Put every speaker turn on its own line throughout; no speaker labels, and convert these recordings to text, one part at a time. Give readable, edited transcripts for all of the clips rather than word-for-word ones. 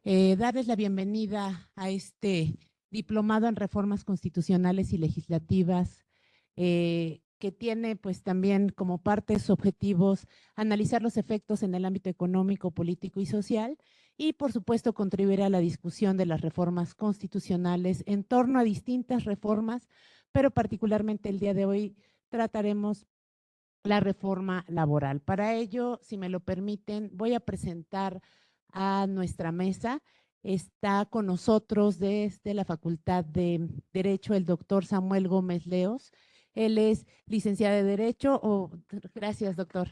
Darles la bienvenida a este diplomado en reformas constitucionales y legislativas, que tiene pues también como parte de sus objetivos analizar los efectos en el ámbito económico, político y social y por supuesto contribuir a la discusión de las reformas constitucionales en torno a distintas reformas, pero particularmente el día de hoy trataremos la reforma laboral. Para ello, si me lo permiten, voy a presentar a nuestra mesa. Está con nosotros desde la Facultad de Derecho el doctor Samuel Gómez Leos. Él es licenciado de Derecho. Gracias, doctor.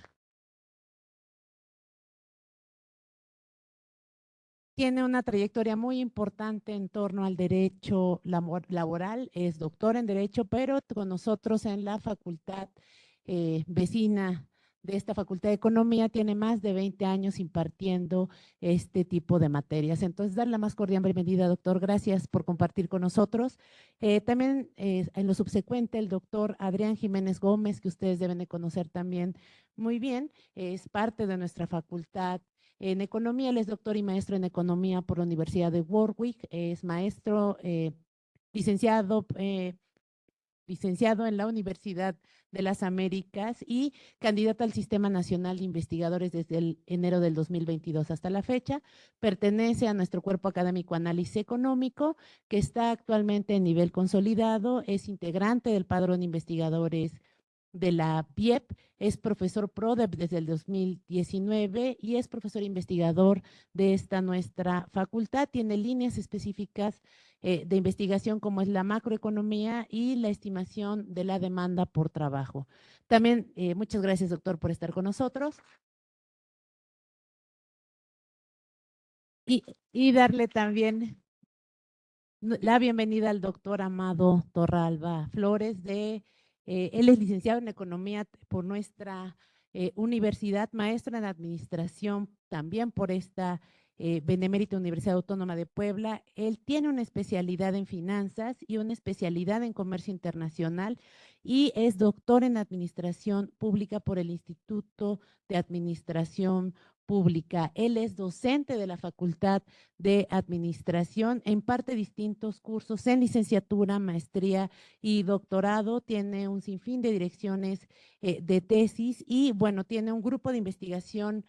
Tiene una trayectoria muy importante en torno al derecho laboral, es doctor en Derecho, pero con nosotros en la facultad vecina de esta Facultad de Economía, tiene más de 20 años impartiendo este tipo de materias. Entonces, dar la más cordial bienvenida, doctor. Gracias por compartir con nosotros. También en lo subsecuente, el doctor Adrián Jiménez Gómez, que ustedes deben de conocer también muy bien, es parte de nuestra facultad en economía. Él es doctor y maestro en economía por la Universidad de Warwick, es maestro, licenciado, licenciado en la Universidad de las Américas y candidato al Sistema Nacional de Investigadores desde el enero del 2022 hasta la fecha. Pertenece a nuestro cuerpo académico Análisis Económico, que está actualmente en nivel consolidado, es integrante del padrón de investigadores de la PIEP, es profesor PRODEP desde el 2019 y es profesor investigador de esta nuestra facultad. Tiene líneas específicas de investigación como es la macroeconomía y la estimación de la demanda por trabajo. También muchas gracias, doctor, por estar con nosotros. Y darle también la bienvenida al doctor Amado Torralba Flores. Él es licenciado en Economía por nuestra universidad, maestro en Administración también por esta Benemérita Universidad Autónoma de Puebla. Él tiene una especialidad en finanzas y una especialidad en comercio internacional y es doctor en Administración Pública por el Instituto de Administración Pública. Él es docente de la Facultad de Administración, imparte distintos cursos en licenciatura, maestría y doctorado, tiene un sinfín de direcciones de tesis y bueno, tiene un grupo de investigación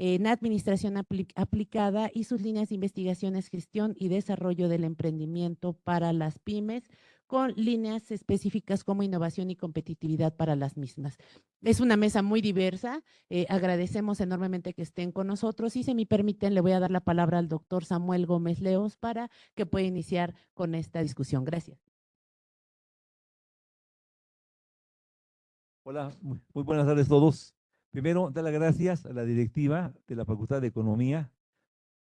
en administración aplicada y sus líneas de investigación es gestión y desarrollo del emprendimiento para las pymes, con líneas específicas como innovación y competitividad para las mismas. Es una mesa muy diversa, agradecemos enormemente que estén con nosotros y si me permiten le voy a dar la palabra al doctor Samuel Gómez Leos para que pueda iniciar con esta discusión. Gracias.
Hola, muy buenas tardes a todos. Primero, dar las gracias a la directiva de la Facultad de Economía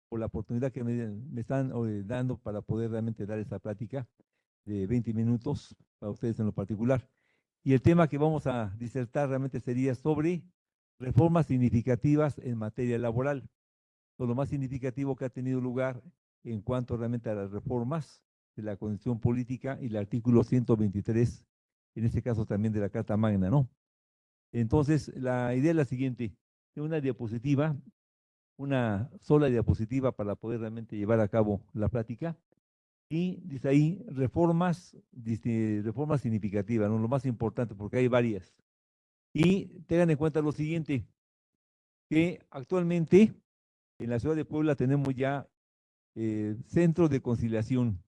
por la oportunidad que me están dando para poder realmente dar esta plática de 20 minutos para ustedes en lo particular. Y el tema que vamos a disertar realmente sería sobre reformas significativas en materia laboral. Lo más significativo que ha tenido lugar en cuanto realmente a las reformas de la Constitución Política y el artículo 123, en este caso también de la Carta Magna, ¿no? Entonces, la idea es la siguiente: una diapositiva, una sola diapositiva para poder realmente llevar a cabo la plática. Y dice ahí reformas significativas, ¿no? Lo más importante, porque hay varias. Y tengan en cuenta lo siguiente, que actualmente en la ciudad de Puebla tenemos ya centros de conciliación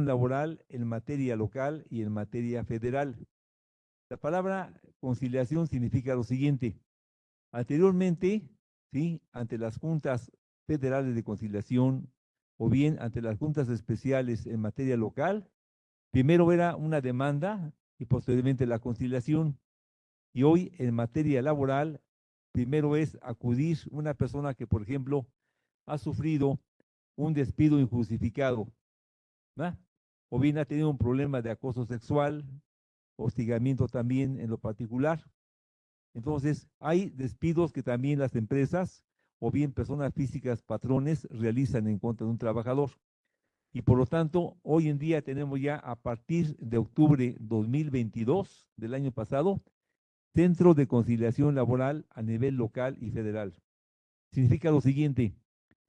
laboral en materia local y en materia federal. La palabra conciliación significa lo siguiente: anteriormente, ¿sí?, ante las juntas federales de conciliación o bien ante las juntas especiales en materia local, primero era una demanda y posteriormente la conciliación. Y hoy en materia laboral, primero es acudir una persona que, por ejemplo, ha sufrido un despido injustificado, ¿verdad? O bien ha tenido un problema de acoso sexual, hostigamiento también en lo particular. Entonces, hay despidos que también las empresas o bien personas físicas, patrones, realizan en contra de un trabajador. Y por lo tanto, hoy en día tenemos ya a partir de octubre 2022 del año pasado, centros de conciliación laboral a nivel local y federal. Significa lo siguiente: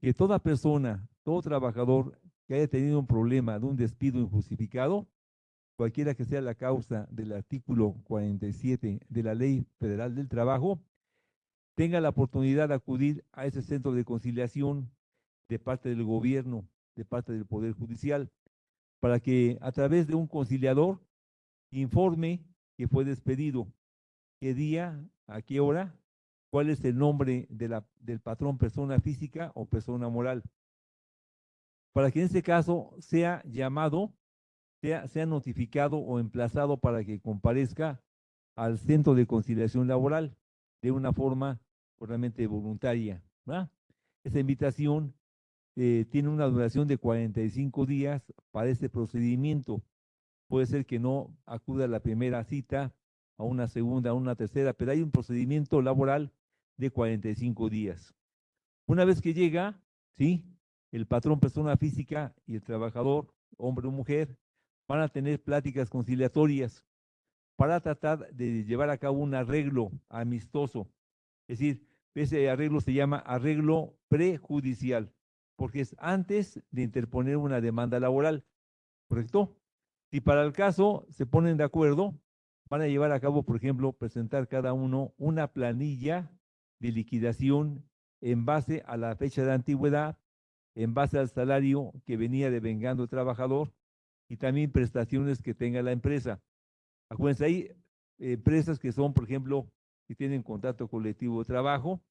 que toda persona, todo trabajador que haya tenido un problema de un despido injustificado, cualquiera que sea la causa del artículo 47 de la Ley Federal del Trabajo, tenga la oportunidad de acudir a ese centro de conciliación de parte del gobierno, de parte del Poder Judicial, para que a través de un conciliador informe que fue despedido, qué día, a qué hora, cuál es el nombre del patrón persona física o persona moral, para que en este caso sea llamado, sea notificado o emplazado para que comparezca al centro de conciliación laboral de una forma realmente voluntaria, ¿verdad? Esa invitación tiene una duración de 45 días para este procedimiento. Puede ser que no acuda a la primera cita, a una segunda, a una tercera, pero hay un procedimiento laboral de 45 días. Una vez que llega, ¿sí? El patrón, persona física, y el trabajador, hombre o mujer, van a tener pláticas conciliatorias para tratar de llevar a cabo un arreglo amistoso. Es decir, ese arreglo se llama arreglo prejudicial, porque es antes de interponer una demanda laboral, ¿correcto? Si para el caso se ponen de acuerdo, van a llevar a cabo, por ejemplo, presentar cada uno una planilla de liquidación en base a la fecha de antigüedad, en base al salario que venía devengando el trabajador y también prestaciones que tenga la empresa. Acuérdense, hay empresas que son, por ejemplo, que tienen contrato colectivo de trabajo,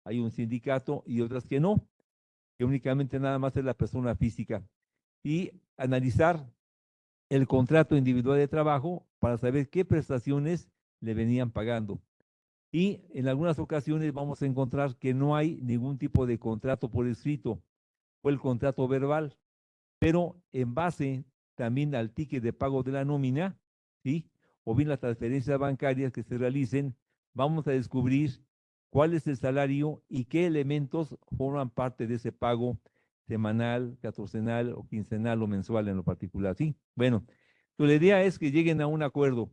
hay un sindicato y otras que no, que únicamente nada más es la persona física. Y analizar el contrato individual de trabajo para saber qué prestaciones le venían pagando. Y en algunas ocasiones vamos a encontrar que no hay ningún tipo de contrato por escrito o el contrato verbal, pero en base también al ticket de pago de la nómina, ¿sí? O bien las transferencias bancarias que se realicen, vamos a descubrir cuál es el salario y qué elementos forman parte de ese pago semanal, catorcenal o quincenal o mensual en lo particular, ¿sí? Bueno, la idea es que lleguen a un acuerdo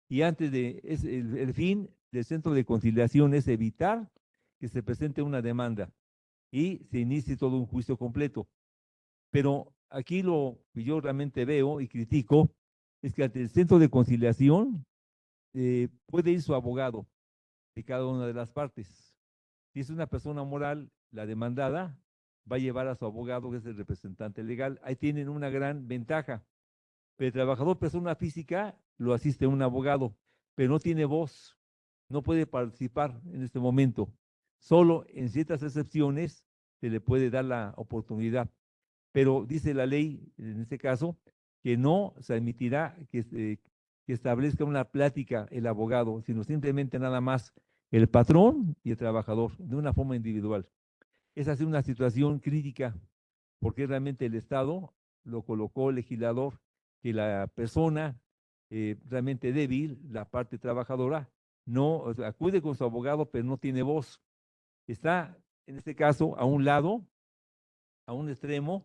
y antes de, el fin del centro de conciliación es evitar que se presente una demanda y se inicie todo un juicio completo. Pero aquí lo que yo realmente veo y critico es que ante el centro de conciliación puede ir su abogado de cada una de las partes. Si es una persona moral, la demandada va a llevar a su abogado, que es el representante legal. Ahí tienen una gran ventaja. Pero el trabajador persona física lo asiste un abogado, pero no tiene voz, no puede participar en este momento. Solo en ciertas excepciones se le puede dar la oportunidad. Pero dice la ley, en este caso, que no se admitirá que establezca una plática el abogado, sino simplemente nada más el patrón y el trabajador, de una forma individual. Esa es una situación crítica, porque realmente el Estado lo colocó el legislador, que la persona realmente débil, la parte trabajadora, no, o sea, acude con su abogado, pero no tiene voz. Está, en este caso, a un lado, a un extremo,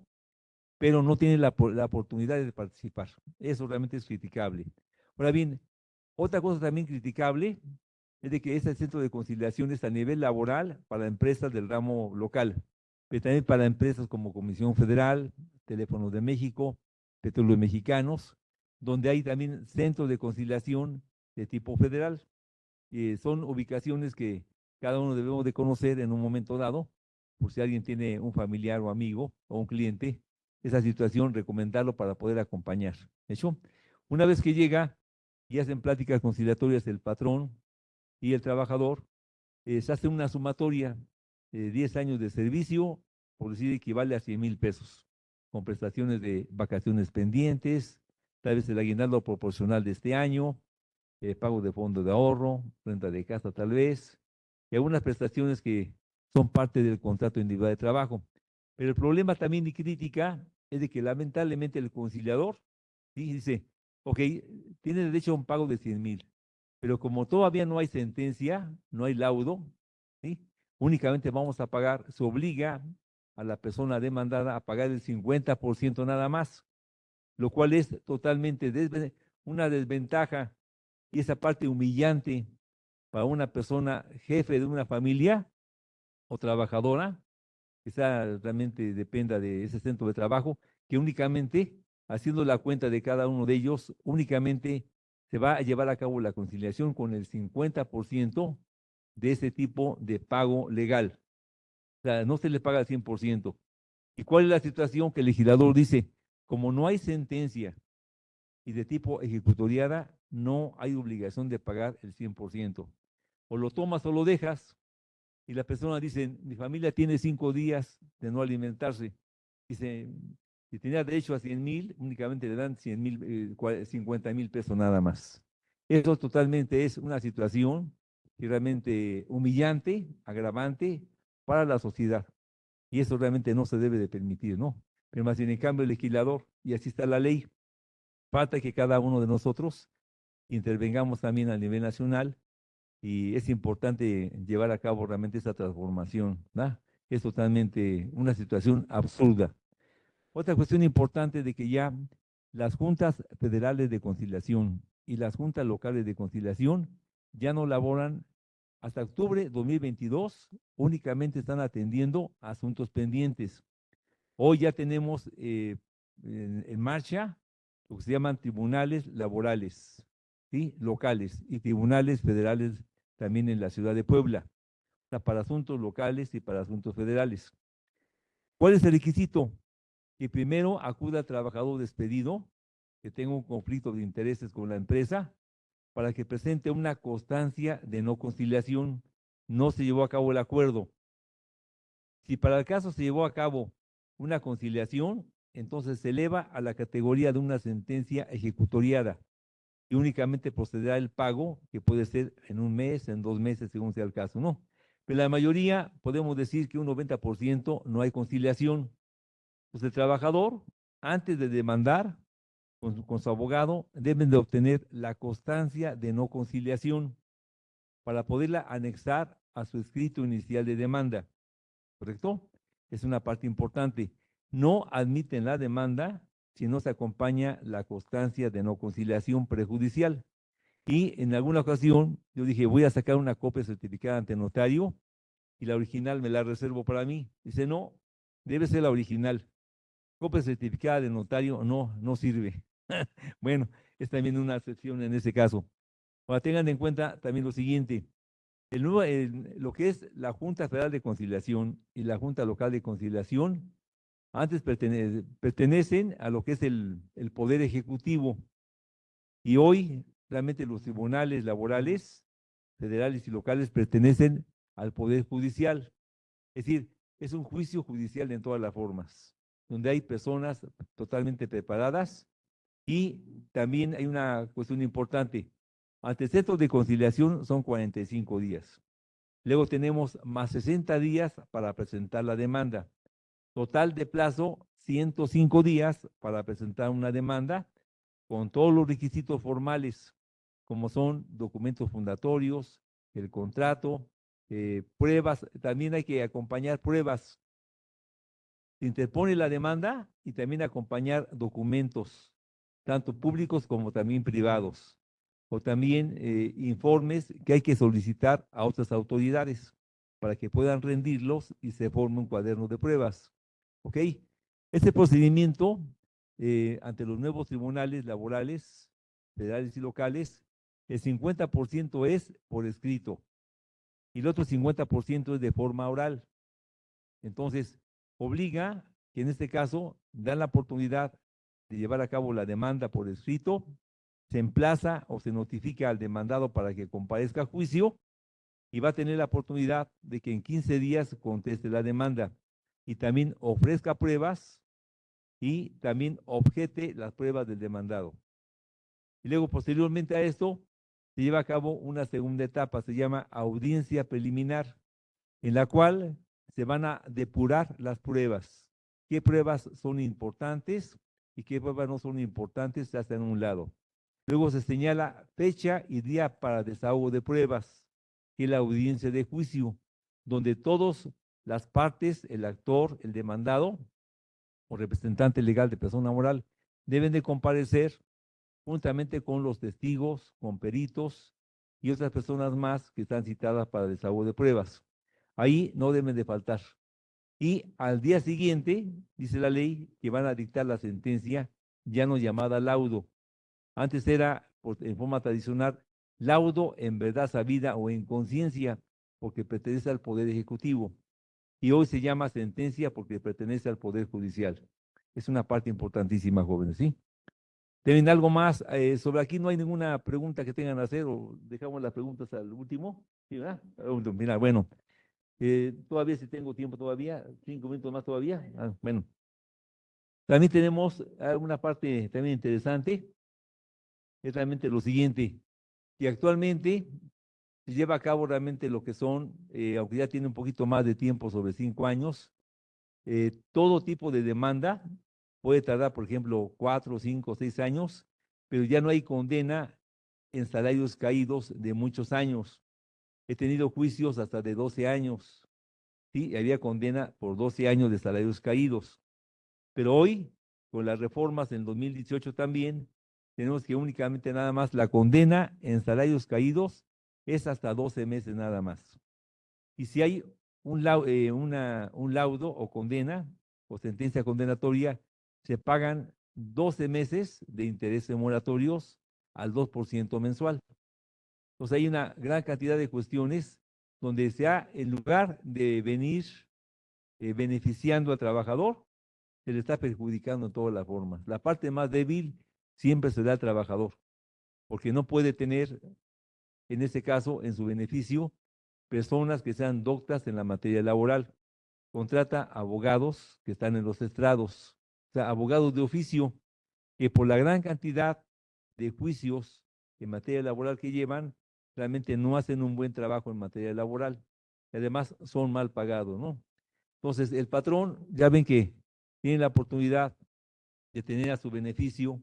pero no tiene la oportunidad de participar. Eso realmente es criticable. Ahora bien, otra cosa también criticable es de que este centro de conciliación es a nivel laboral para empresas del ramo local, pero también para empresas como Comisión Federal, Teléfonos de México, Petróleos Mexicanos, donde hay también centros de conciliación de tipo federal. Son ubicaciones que cada uno debemos de conocer en un momento dado, por si alguien tiene un familiar o amigo o un cliente, esa situación, recomendarlo para poder acompañar. ¿De hecho? Una vez que llega y hacen pláticas conciliatorias el patrón y el trabajador, se hace una sumatoria de 10 años de servicio, por decir, equivale a 100,000 pesos, con prestaciones de vacaciones pendientes, tal vez el aguinaldo proporcional de este año, pago de fondo de ahorro, renta de casa tal vez, y algunas prestaciones que son parte del contrato individual de trabajo. Pero el problema también y crítica es de que lamentablemente el conciliador, ¿sí? Dice, ok, tiene derecho a un pago de 100,000, pero como todavía no hay sentencia, no hay laudo, ¿sí? Únicamente vamos a pagar, se obliga a la persona demandada a pagar el 50% nada más, lo cual es totalmente una desventaja y esa parte humillante para una persona jefe de una familia o trabajadora quizá realmente dependa de ese centro de trabajo, que únicamente haciendo la cuenta de cada uno de ellos, únicamente se va a llevar a cabo la conciliación con el 50% de ese tipo de pago legal. O sea, no se le paga al 100%. ¿Y cuál es la situación? Que el legislador dice, como no hay sentencia y de tipo ejecutoriada, no hay obligación de pagar el 100%. O lo tomas o lo dejas, y la persona dice, mi familia tiene 5 días de no alimentarse. Dice, si tenía derecho a 100,000, únicamente le dan 100,000, 50,000 pesos nada más. Eso totalmente es una situación que realmente humillante, agravante para la sociedad. Y eso realmente no se debe de permitir, ¿no? Pero más bien, en cambio, el legislador, y así está la ley, falta que cada uno de nosotros intervengamos también a nivel nacional y es importante llevar a cabo realmente esta transformación, ¿verdad? Es totalmente una situación absurda. Otra cuestión importante de que ya las juntas federales de conciliación y las juntas locales de conciliación ya no laboran hasta octubre 2022, únicamente están atendiendo asuntos pendientes. Hoy ya tenemos en marcha lo que se llaman tribunales laborales, ¿sí? Locales y tribunales federales también en la ciudad de Puebla, o sea, para asuntos locales y para asuntos federales. ¿Cuál es el requisito? Que primero acuda al trabajador despedido, que tenga un conflicto de intereses con la empresa, para que presente una constancia de no conciliación. No se llevó a cabo el acuerdo. Si para el caso se llevó a cabo una conciliación, entonces se eleva a la categoría de una sentencia ejecutoriada y únicamente procederá el pago, que puede ser en un mes, en 2 meses, según sea el caso, ¿no? Pero la mayoría, podemos decir que un 90% no hay conciliación. Pues el trabajador, antes de demandar con su abogado, deben de obtener la constancia de no conciliación para poderla anexar a su escrito inicial de demanda. ¿Correcto? Es una parte importante. No admiten la demanda si no se acompaña la constancia de no conciliación prejudicial. Y en alguna ocasión yo dije, voy a sacar una copia certificada ante notario y la original me la reservo para mí. Dice, no, debe ser la original. Copia certificada de notario no sirve. Bueno, es también una excepción en ese caso. Ahora tengan en cuenta también lo siguiente. Lo que es la Junta Federal de Conciliación y la Junta Local de Conciliación, antes pertenecen a lo que es el Poder Ejecutivo y hoy realmente los tribunales laborales, federales y locales pertenecen al Poder Judicial. Es decir, es un juicio judicial en todas las formas, donde hay personas totalmente preparadas y también hay una cuestión importante. Ante centros de conciliación son 45 días. Luego tenemos más 60 días para presentar la demanda. Total de plazo, 105 días para presentar una demanda con todos los requisitos formales, como son documentos fundatorios, el contrato, pruebas. También hay que acompañar pruebas. Se interpone la demanda y también acompañar documentos, tanto públicos como también privados, o también informes que hay que solicitar a otras autoridades para que puedan rendirlos y se forme un cuaderno de pruebas. ¿Ok? Este procedimiento ante los nuevos tribunales laborales, federales y locales, el 50% es por escrito y el otro 50% es de forma oral. Entonces, obliga que en este caso dan la oportunidad de llevar a cabo la demanda por escrito, se emplaza o se notifica al demandado para que comparezca a juicio y va a tener la oportunidad de que en 15 días conteste la demanda y también ofrezca pruebas y también objete las pruebas del demandado. Y luego, posteriormente a esto, se lleva a cabo una segunda etapa, se llama audiencia preliminar, en la cual se van a depurar las pruebas. ¿Qué pruebas son importantes y qué pruebas no son importantes? Se hacen a un lado. Luego se señala fecha y día para desahogo de pruebas, que es la audiencia de juicio, donde todas las partes, el actor, el demandado o representante legal de persona moral, deben de comparecer juntamente con los testigos, con peritos y otras personas más que están citadas para desahogo de pruebas. Ahí no deben de faltar. y al día siguiente, dice la ley, que van a dictar la sentencia ya no llamada laudo. Antes era, en forma tradicional, laudo en verdad sabida o en conciencia, porque pertenece al Poder Ejecutivo. Y hoy se llama sentencia porque pertenece al Poder Judicial. Es una parte importantísima, jóvenes, ¿sí? ¿Tienen algo más? Sobre aquí no hay ninguna pregunta que tengan que hacer o dejamos las preguntas al último. ¿Sí, verdad? Mira, bueno, todavía si tengo tiempo todavía, 5 minutos más todavía. Bueno, también tenemos una parte también interesante, es realmente lo siguiente, que actualmente se lleva a cabo realmente lo que son, aunque ya tiene un poquito más de tiempo, sobre 5 años, todo tipo de demanda puede tardar, por ejemplo, 4, 5, 6 años, pero ya no hay condena en salarios caídos de muchos años. He tenido juicios hasta de 12 años, ¿sí? Había condena por 12 años de salarios caídos. Pero hoy, con las reformas en 2018 también, tenemos que únicamente nada más la condena en salarios caídos es hasta 12 meses nada más. Y si hay un laudo o condena o sentencia condenatoria, se pagan 12 meses de intereses moratorios al 2% mensual. Entonces hay una gran cantidad de cuestiones donde en lugar de venir beneficiando al trabajador, se le está perjudicando en todas las formas. La parte más débil siempre será el trabajador, porque no puede tener, en ese caso, en su beneficio, personas que sean doctas en la materia laboral. Contrata abogados que están en los estrados, o sea, abogados de oficio, que por la gran cantidad de juicios en materia laboral que llevan, realmente no hacen un buen trabajo en materia laboral. Y además son mal pagados, ¿no? Entonces, el patrón, ya ven que tiene la oportunidad de tener a su beneficio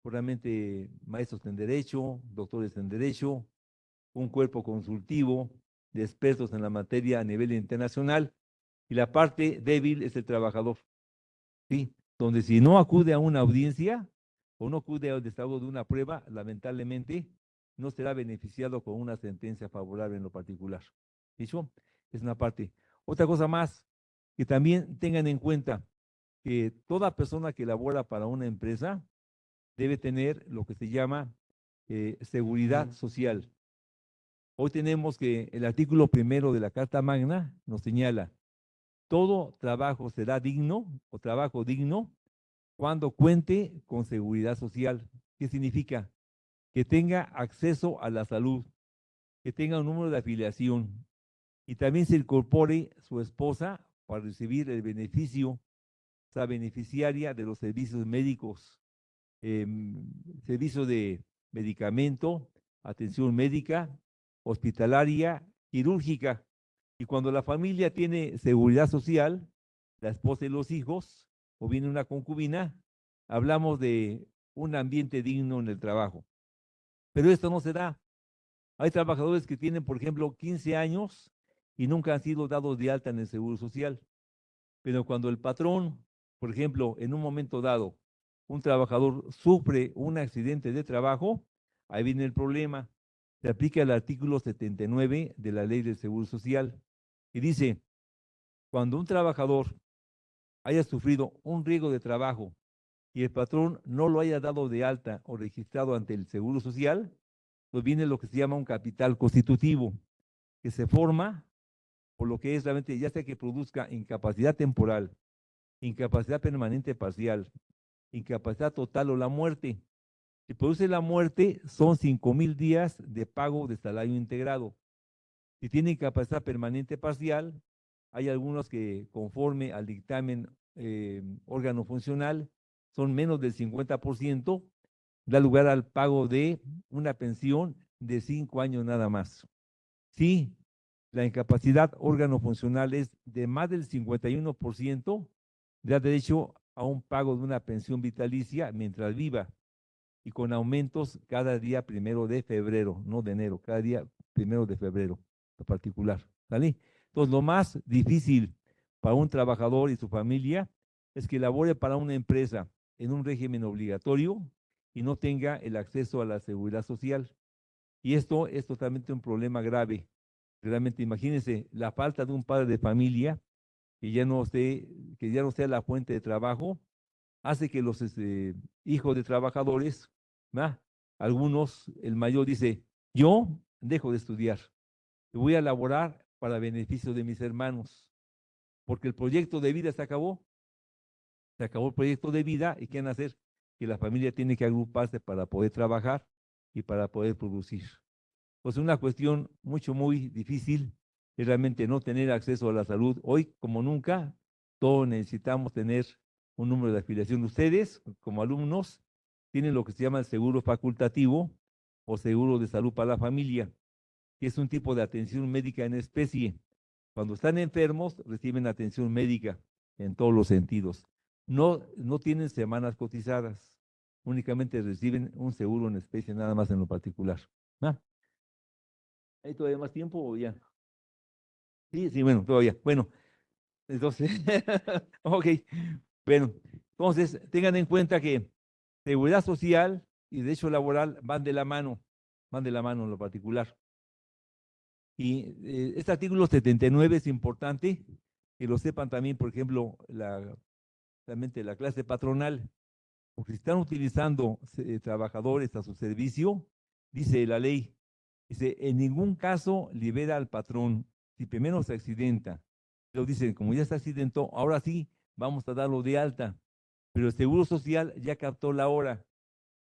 realmente maestros en derecho, doctores en derecho, un cuerpo consultivo de expertos en la materia a nivel internacional, y la parte débil es el trabajador, ¿sí? Donde si no acude a una audiencia o no acude al desarrollo de una prueba, lamentablemente no será beneficiado con una sentencia favorable en lo particular. ¿Dicho? Es una parte. Otra cosa más, que también tengan en cuenta que toda persona que labora para una empresa debe tener lo que se llama seguridad social. Hoy tenemos que el artículo 1 de la Carta Magna nos señala, todo trabajo será digno o trabajo digno cuando cuente con seguridad social. ¿Qué significa? Que tenga acceso a la salud, que tenga un número de afiliación y también se incorpore su esposa para recibir el beneficio, sea beneficiaria de los servicios médicos, eh, servicio de medicamento, atención médica, hospitalaria, quirúrgica. Y cuando la familia tiene seguridad social, la esposa y los hijos, o viene una concubina, hablamos de un ambiente digno en el trabajo. Pero esto no se da. Hay trabajadores que tienen, por ejemplo, 15 años y nunca han sido dados de alta en el Seguro Social. Pero cuando el patrón, por ejemplo, en un momento dado, un trabajador sufre un accidente de trabajo, ahí viene el problema. Se aplica el artículo 79 de la Ley del Seguro Social y dice, cuando un trabajador haya sufrido un riesgo de trabajo y el patrón no lo haya dado de alta o registrado ante el Seguro Social, pues viene lo que se llama un capital constitutivo, que se forma por lo que es realmente, ya sea que produzca incapacidad temporal, incapacidad permanente parcial, incapacidad total o la muerte. Si produce la muerte, son 5,000 días de pago de salario integrado. Si tiene incapacidad permanente parcial, hay algunos que conforme al dictamen órgano funcional, son menos del 50%, da lugar al pago de una pensión de 5 años nada más. Si la incapacidad órgano funcional es de más del 51%, da derecho a un pago de una pensión vitalicia mientras viva y con aumentos cada día 1 de febrero, no de enero, cada día 1 de febrero en particular. ¿Sale? Entonces, lo más difícil para un trabajador y su familia es que labore para una empresa en un régimen obligatorio y no tenga el acceso a la seguridad social. Y esto es totalmente un problema grave. Realmente, imagínense la falta de un padre de familia que ya no sea la fuente de trabajo, hace que los hijos de trabajadores, ¿va? Algunos, el mayor dice, yo dejo de estudiar, voy a laborar para beneficio de mis hermanos, porque el proyecto de vida se acabó el proyecto de vida y ¿qué van a hacer? Que la familia tiene que agruparse para poder trabajar y para poder producir. Pues una cuestión muy difícil es realmente no tener acceso a la salud. Hoy, como nunca, todos necesitamos tener un número de afiliación. Ustedes, como alumnos, tienen lo que se llama el seguro facultativo o seguro de salud para la familia, que es un tipo de atención médica en especie. Cuando están enfermos, reciben atención médica en todos los sentidos. No tienen semanas cotizadas, únicamente reciben un seguro en especie, nada más en lo particular. ¿Ah? ¿Hay todavía más tiempo o ya? Sí, sí, bueno, todavía. Bueno, entonces, ok, bueno, entonces tengan en cuenta que seguridad social y derecho laboral van de la mano en lo particular. Y este artículo 79 es importante que lo sepan también, por ejemplo, realmente la clase patronal, porque si están utilizando trabajadores a su servicio, dice la ley, dice, en ningún caso libera al patrón si primero se accidenta. Pero dicen, como ya se accidentó, ahora sí vamos a darlo de alta. Pero el Seguro Social ya captó la hora.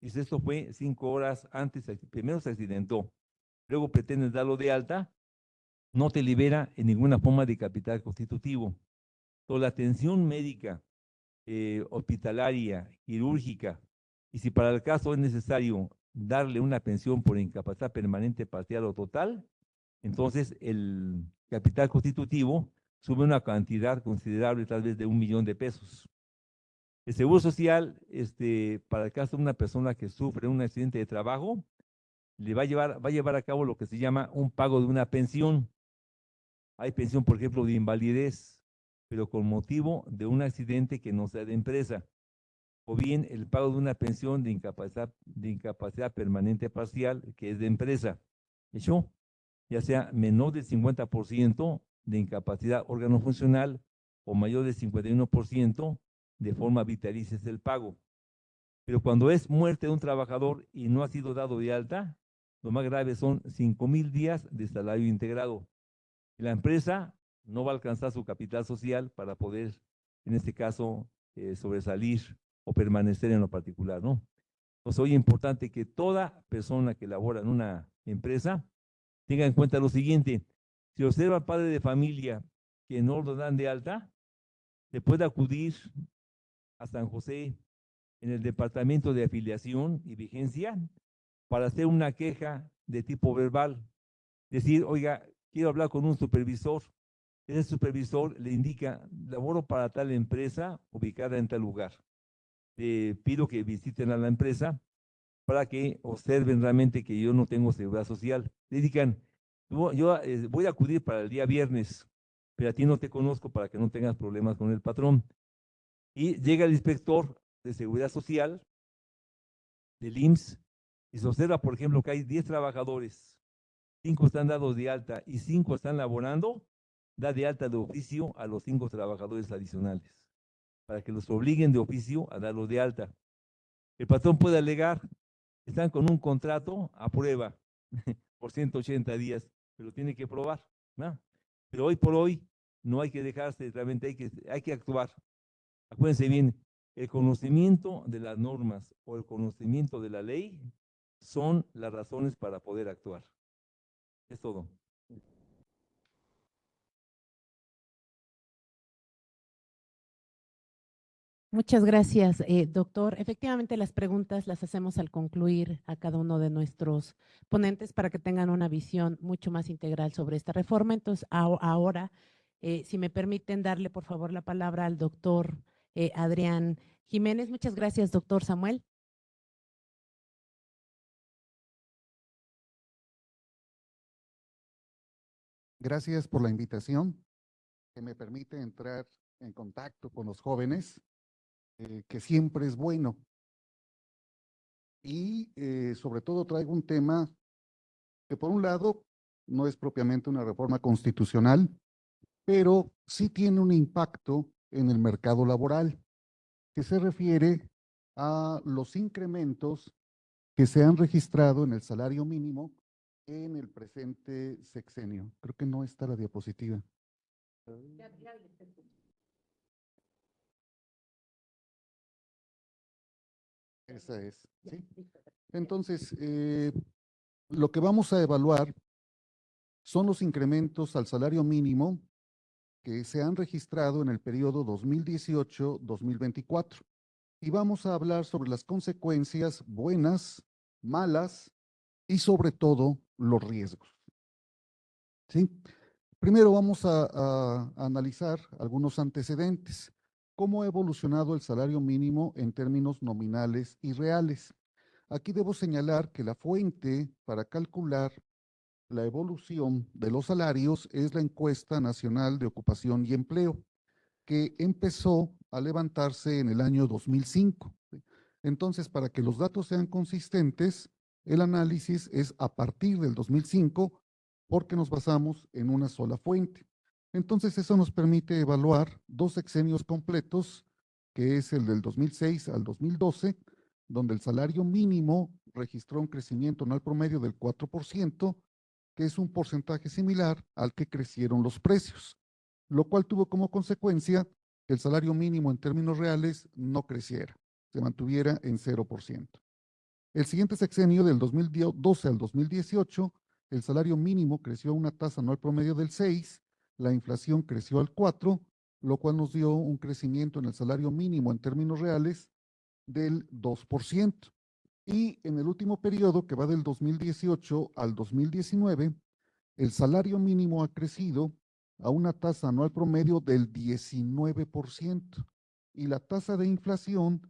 Dice, esto fue 5 horas antes, primero se accidentó, luego pretenden darlo de alta, no te libera en ninguna forma de capital constitutivo. Toda la atención médica, hospitalaria, quirúrgica, y si para el caso es necesario darle una pensión por incapacidad permanente, parcial o total, entonces el capital constitutivo sube una cantidad considerable, tal vez de 1 millón de pesos. El seguro social, para el caso de una persona que sufre un accidente de trabajo, le va a llevar a cabo lo que se llama un pago de una pensión. Hay pensión, por ejemplo, de invalidez, pero con motivo de un accidente que no sea de empresa, o bien el pago de una pensión de incapacidad permanente parcial, que es de empresa. ¿Hecho? Ya sea menor del 50% de incapacidad órgano funcional o mayor del 51% de forma vitalicia es el pago. Pero cuando es muerte de un trabajador y no ha sido dado de alta, lo más grave son 5,000 días de salario integrado. La empresa no va a alcanzar su capital social para poder, en este caso, sobresalir o permanecer en lo particular, ¿no? Entonces, hoy es importante que toda persona que labora en una empresa tenga en cuenta lo siguiente: si observa padre de familia que no lo dan de alta, se puede acudir a San José en el departamento de afiliación y vigencia para hacer una queja de tipo verbal. Decir, oiga, quiero hablar con un supervisor. Ese supervisor le indica, laboro para tal empresa ubicada en tal lugar. Pido que visiten a la empresa para que observen realmente que yo no tengo seguridad social. Le indican, yo voy a acudir para el día viernes, pero a ti no te conozco para que no tengas problemas con el patrón. Y llega el inspector de seguridad social del IMSS y se observa, por ejemplo, que hay 10 trabajadores, 5 están dados de alta y 5 están laborando, da de alta de oficio a los 5 trabajadores adicionales, para que los obliguen de oficio a darlo de alta. El patrón puede alegar, están con un contrato a prueba por 180 días, pero tiene que probar, ¿no? Pero hoy por hoy no hay que dejarse, realmente hay que actuar. Acuérdense bien, el conocimiento de las normas o el conocimiento de la ley son las razones para poder actuar. Es todo.
Muchas gracias, doctor. Efectivamente, las preguntas las hacemos al concluir a cada uno de nuestros ponentes para que tengan una visión mucho más integral sobre esta reforma. Entonces, ahora, si me permiten darle, por favor, la palabra al doctor Adrián Jiménez. Muchas gracias, doctor Samuel.
Gracias por la invitación que me permite entrar en contacto con los jóvenes, que siempre es bueno. Y sobre todo traigo un tema que por un lado no es propiamente una reforma constitucional, pero sí tiene un impacto en el mercado laboral, que se refiere a los incrementos que se han registrado en el salario mínimo en el presente sexenio. Creo que no está la diapositiva. Esa es, ¿sí? Entonces, lo que vamos a evaluar son los incrementos al salario mínimo que se han registrado en el periodo 2018-2024. Y vamos a hablar sobre las consecuencias buenas, malas y sobre todo los riesgos. ¿Sí? Primero vamos a analizar algunos antecedentes. ¿Cómo ha evolucionado el salario mínimo en términos nominales y reales? Aquí debo señalar que la fuente para calcular la evolución de los salarios es la Encuesta Nacional de Ocupación y Empleo, que empezó a levantarse en el año 2005. Entonces, para que los datos sean consistentes, el análisis es a partir del 2005 porque nos basamos en una sola fuente. Entonces, eso nos permite evaluar dos sexenios completos, que es el del 2006 al 2012, donde el salario mínimo registró un crecimiento anual promedio del 4%, que es un porcentaje similar al que crecieron los precios, lo cual tuvo como consecuencia que el salario mínimo en términos reales no creciera, se mantuviera en 0%. El siguiente sexenio, del 2012 al 2018, el salario mínimo creció a una tasa anual promedio del 6%, la inflación creció al 4%, lo cual nos dio un crecimiento en el salario mínimo en términos reales del 2%. Y en el último periodo, que va del 2018 al 2019, el salario mínimo ha crecido a una tasa anual promedio del 19% y la tasa de inflación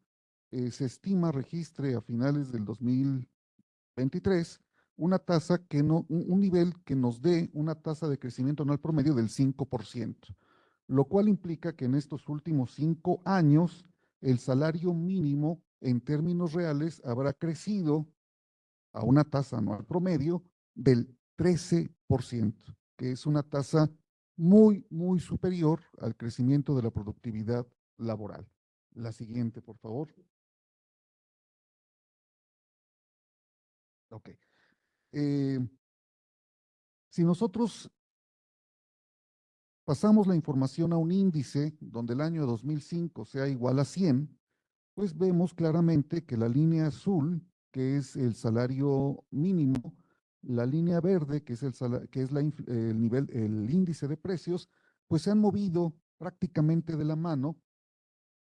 se estima registre a finales del 2023 una tasa que no, un nivel que nos dé una tasa de crecimiento anual promedio del 5%, lo cual implica que en estos últimos 5 años el salario mínimo en términos reales habrá crecido a una tasa anual promedio del 13%, que es una tasa muy, muy superior al crecimiento de la productividad laboral. La siguiente, por favor. Ok. Si nosotros pasamos la información a un índice donde el año 2005 sea igual a 100, pues vemos claramente que la línea azul, que es el salario mínimo, la línea verde, que es el nivel, el índice de precios, pues se han movido prácticamente de la mano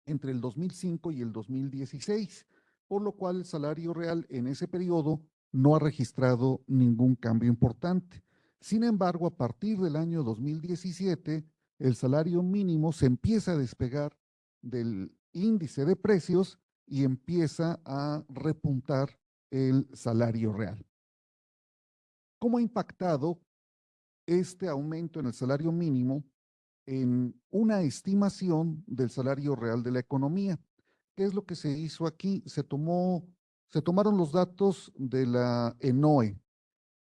entre el 2005 y el 2016, por lo cual el salario real en ese periodo no ha registrado ningún cambio importante. Sin embargo, a partir del año 2017, el salario mínimo se empieza a despegar del índice de precios y empieza a repuntar el salario real. ¿Cómo ha impactado este aumento en el salario mínimo en una estimación del salario real de la economía? ¿Qué es lo que se hizo aquí? Se tomaron los datos de la ENOE,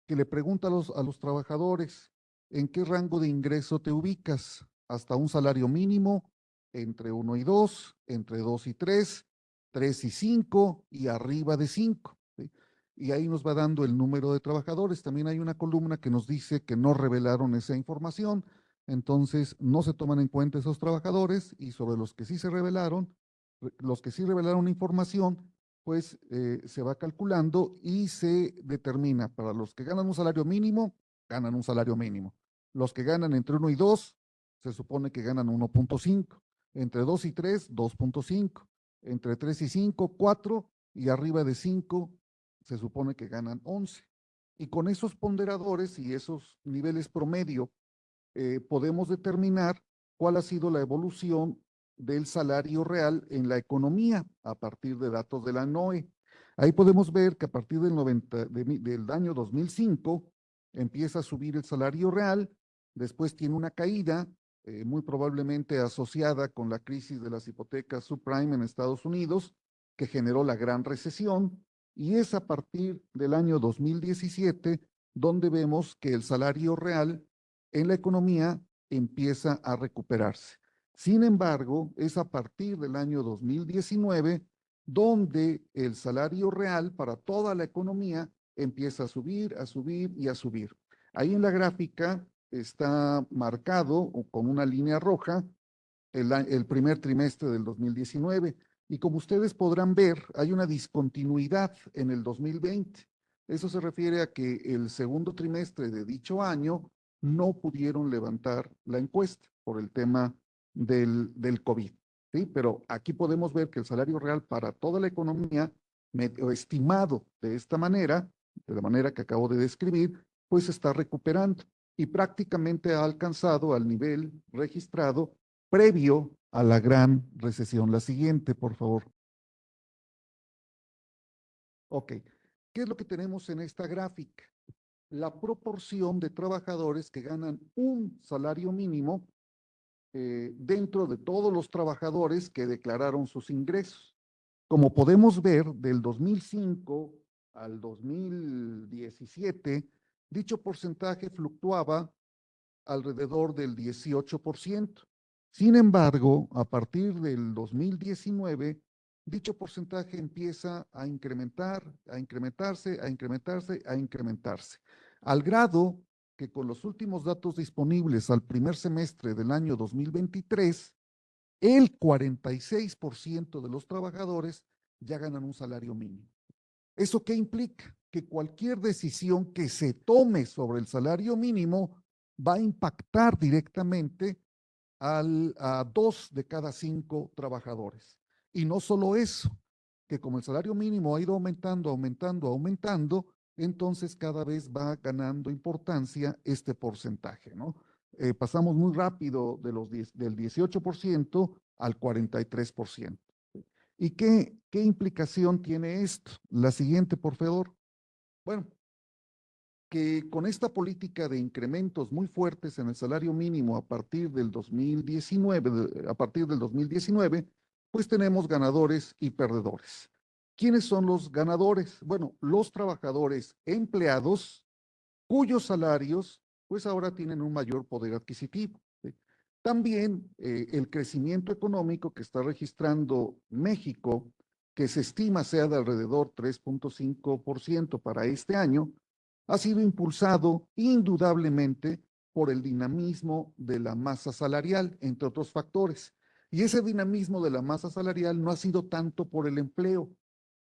que le pregunta a los trabajadores, ¿en qué rango de ingreso te ubicas? Hasta un salario mínimo, entre 1 y 2, entre 2 y 3, 3 y 5 y arriba de 5. ¿Sí? Y ahí nos va dando el número de trabajadores. También hay una columna que nos dice que no revelaron esa información, entonces no se toman en cuenta esos trabajadores y sobre los que sí se revelaron, los que sí revelaron información, pues se va calculando y se determina, para los que ganan un salario mínimo, ganan un salario mínimo. Los que ganan entre 1 y 2, se supone que ganan 1.5. Entre 2 y 3, 2.5. Entre 3 y 5, 4. Y arriba de 5, se supone que ganan 11. Y con esos ponderadores y esos niveles promedio, podemos determinar cuál ha sido la evolución del salario real en la economía a partir de datos de la NOE. Ahí podemos ver que a partir del año 2005 empieza a subir el salario real, después tiene una caída, muy probablemente asociada con la crisis de las hipotecas subprime en Estados Unidos, que generó la gran recesión, y es a partir del año 2017 donde vemos que el salario real en la economía empieza a recuperarse. Sin embargo, es a partir del año 2019 donde el salario real para toda la economía empieza a subir, a subir y a subir. Ahí en la gráfica está marcado con una línea roja el primer trimestre del 2019 y como ustedes podrán ver, hay una discontinuidad en el 2020. Eso se refiere a que el segundo trimestre de dicho año no pudieron levantar la encuesta por el tema del COVID, ¿sí? Pero aquí podemos ver que el salario real para toda la economía, estimado de esta manera, de la manera que acabo de describir, pues se está recuperando y prácticamente ha alcanzado al nivel registrado previo a la gran recesión. La siguiente, por favor. Ok. ¿Qué es lo que tenemos en esta gráfica? La proporción de trabajadores que ganan un salario mínimo dentro de todos los trabajadores que declararon sus ingresos. Como podemos ver, del 2005 al 2017, dicho porcentaje fluctuaba alrededor del 18%. Sin embargo, a partir del 2019, dicho porcentaje empieza a incrementar, a incrementarse, a incrementarse, a incrementarse, al grado que con los últimos datos disponibles al primer semestre del año 2023, el 46% de los trabajadores ya ganan un salario mínimo. ¿Eso qué implica? Que cualquier decisión que se tome sobre el salario mínimo va a impactar directamente a 2 de cada 5 trabajadores. Y no solo eso, que como el salario mínimo ha ido aumentando, aumentando, aumentando, entonces cada vez va ganando importancia este porcentaje, ¿no? Pasamos muy rápido del 18% al 43%. ¿Y qué implicación tiene esto? La siguiente, por favor. Bueno, que con esta política de incrementos muy fuertes en el salario mínimo a partir del 2019, pues tenemos ganadores y perdedores. ¿Quiénes son los ganadores? Bueno, los trabajadores empleados cuyos salarios pues ahora tienen un mayor poder adquisitivo. ¿Sí? También el crecimiento económico que está registrando México, que se estima sea de alrededor 3.5% para este año, ha sido impulsado indudablemente por el dinamismo de la masa salarial, entre otros factores. Y ese dinamismo de la masa salarial no ha sido tanto por el empleo,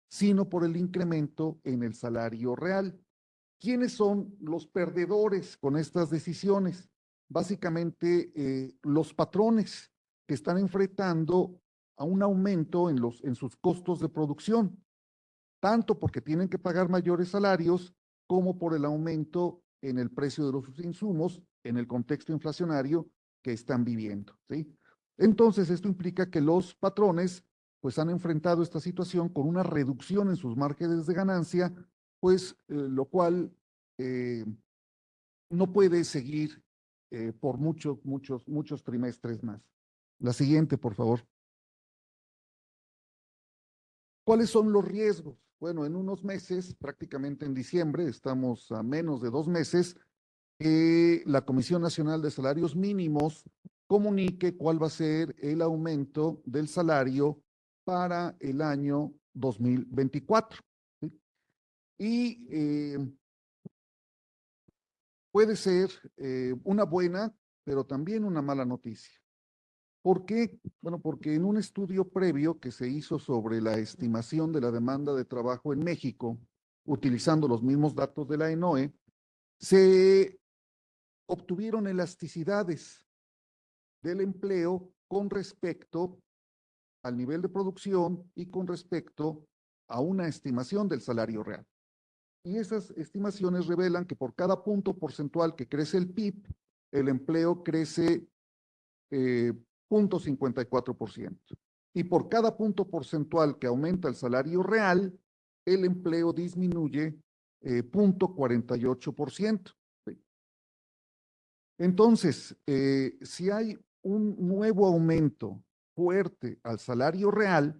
sino por el incremento en el salario real. ¿Quiénes son los perdedores con estas decisiones? Básicamente los patrones que están enfrentando a un aumento en sus costos de producción, tanto porque tienen que pagar mayores salarios como por el aumento en el precio de los insumos en el contexto inflacionario que están viviendo, ¿sí? Entonces, esto implica que los patrones pues han enfrentado esta situación con una reducción en sus márgenes de ganancia, pues lo cual no puede seguir por muchos trimestres más. La siguiente, por favor. ¿Cuáles son los riesgos? Bueno, en unos meses, prácticamente en diciembre, estamos a menos de 2 meses, la Comisión Nacional de Salarios Mínimos comunique cuál va a ser el aumento del salario para el año 2024. ¿Sí? Y puede ser una buena, pero también una mala noticia. ¿Por qué? Bueno, porque en un estudio previo que se hizo sobre la estimación de la demanda de trabajo en México, utilizando los mismos datos de la ENOE, se obtuvieron elasticidades del empleo con respecto al nivel de producción y con respecto a una estimación del salario real. Y esas estimaciones revelan que por cada punto porcentual que crece el PIB, el empleo crece 0.54%. Y por cada punto porcentual que aumenta el salario real, el empleo disminuye 0.48%. Entonces, si hay un nuevo aumento fuerte al salario real,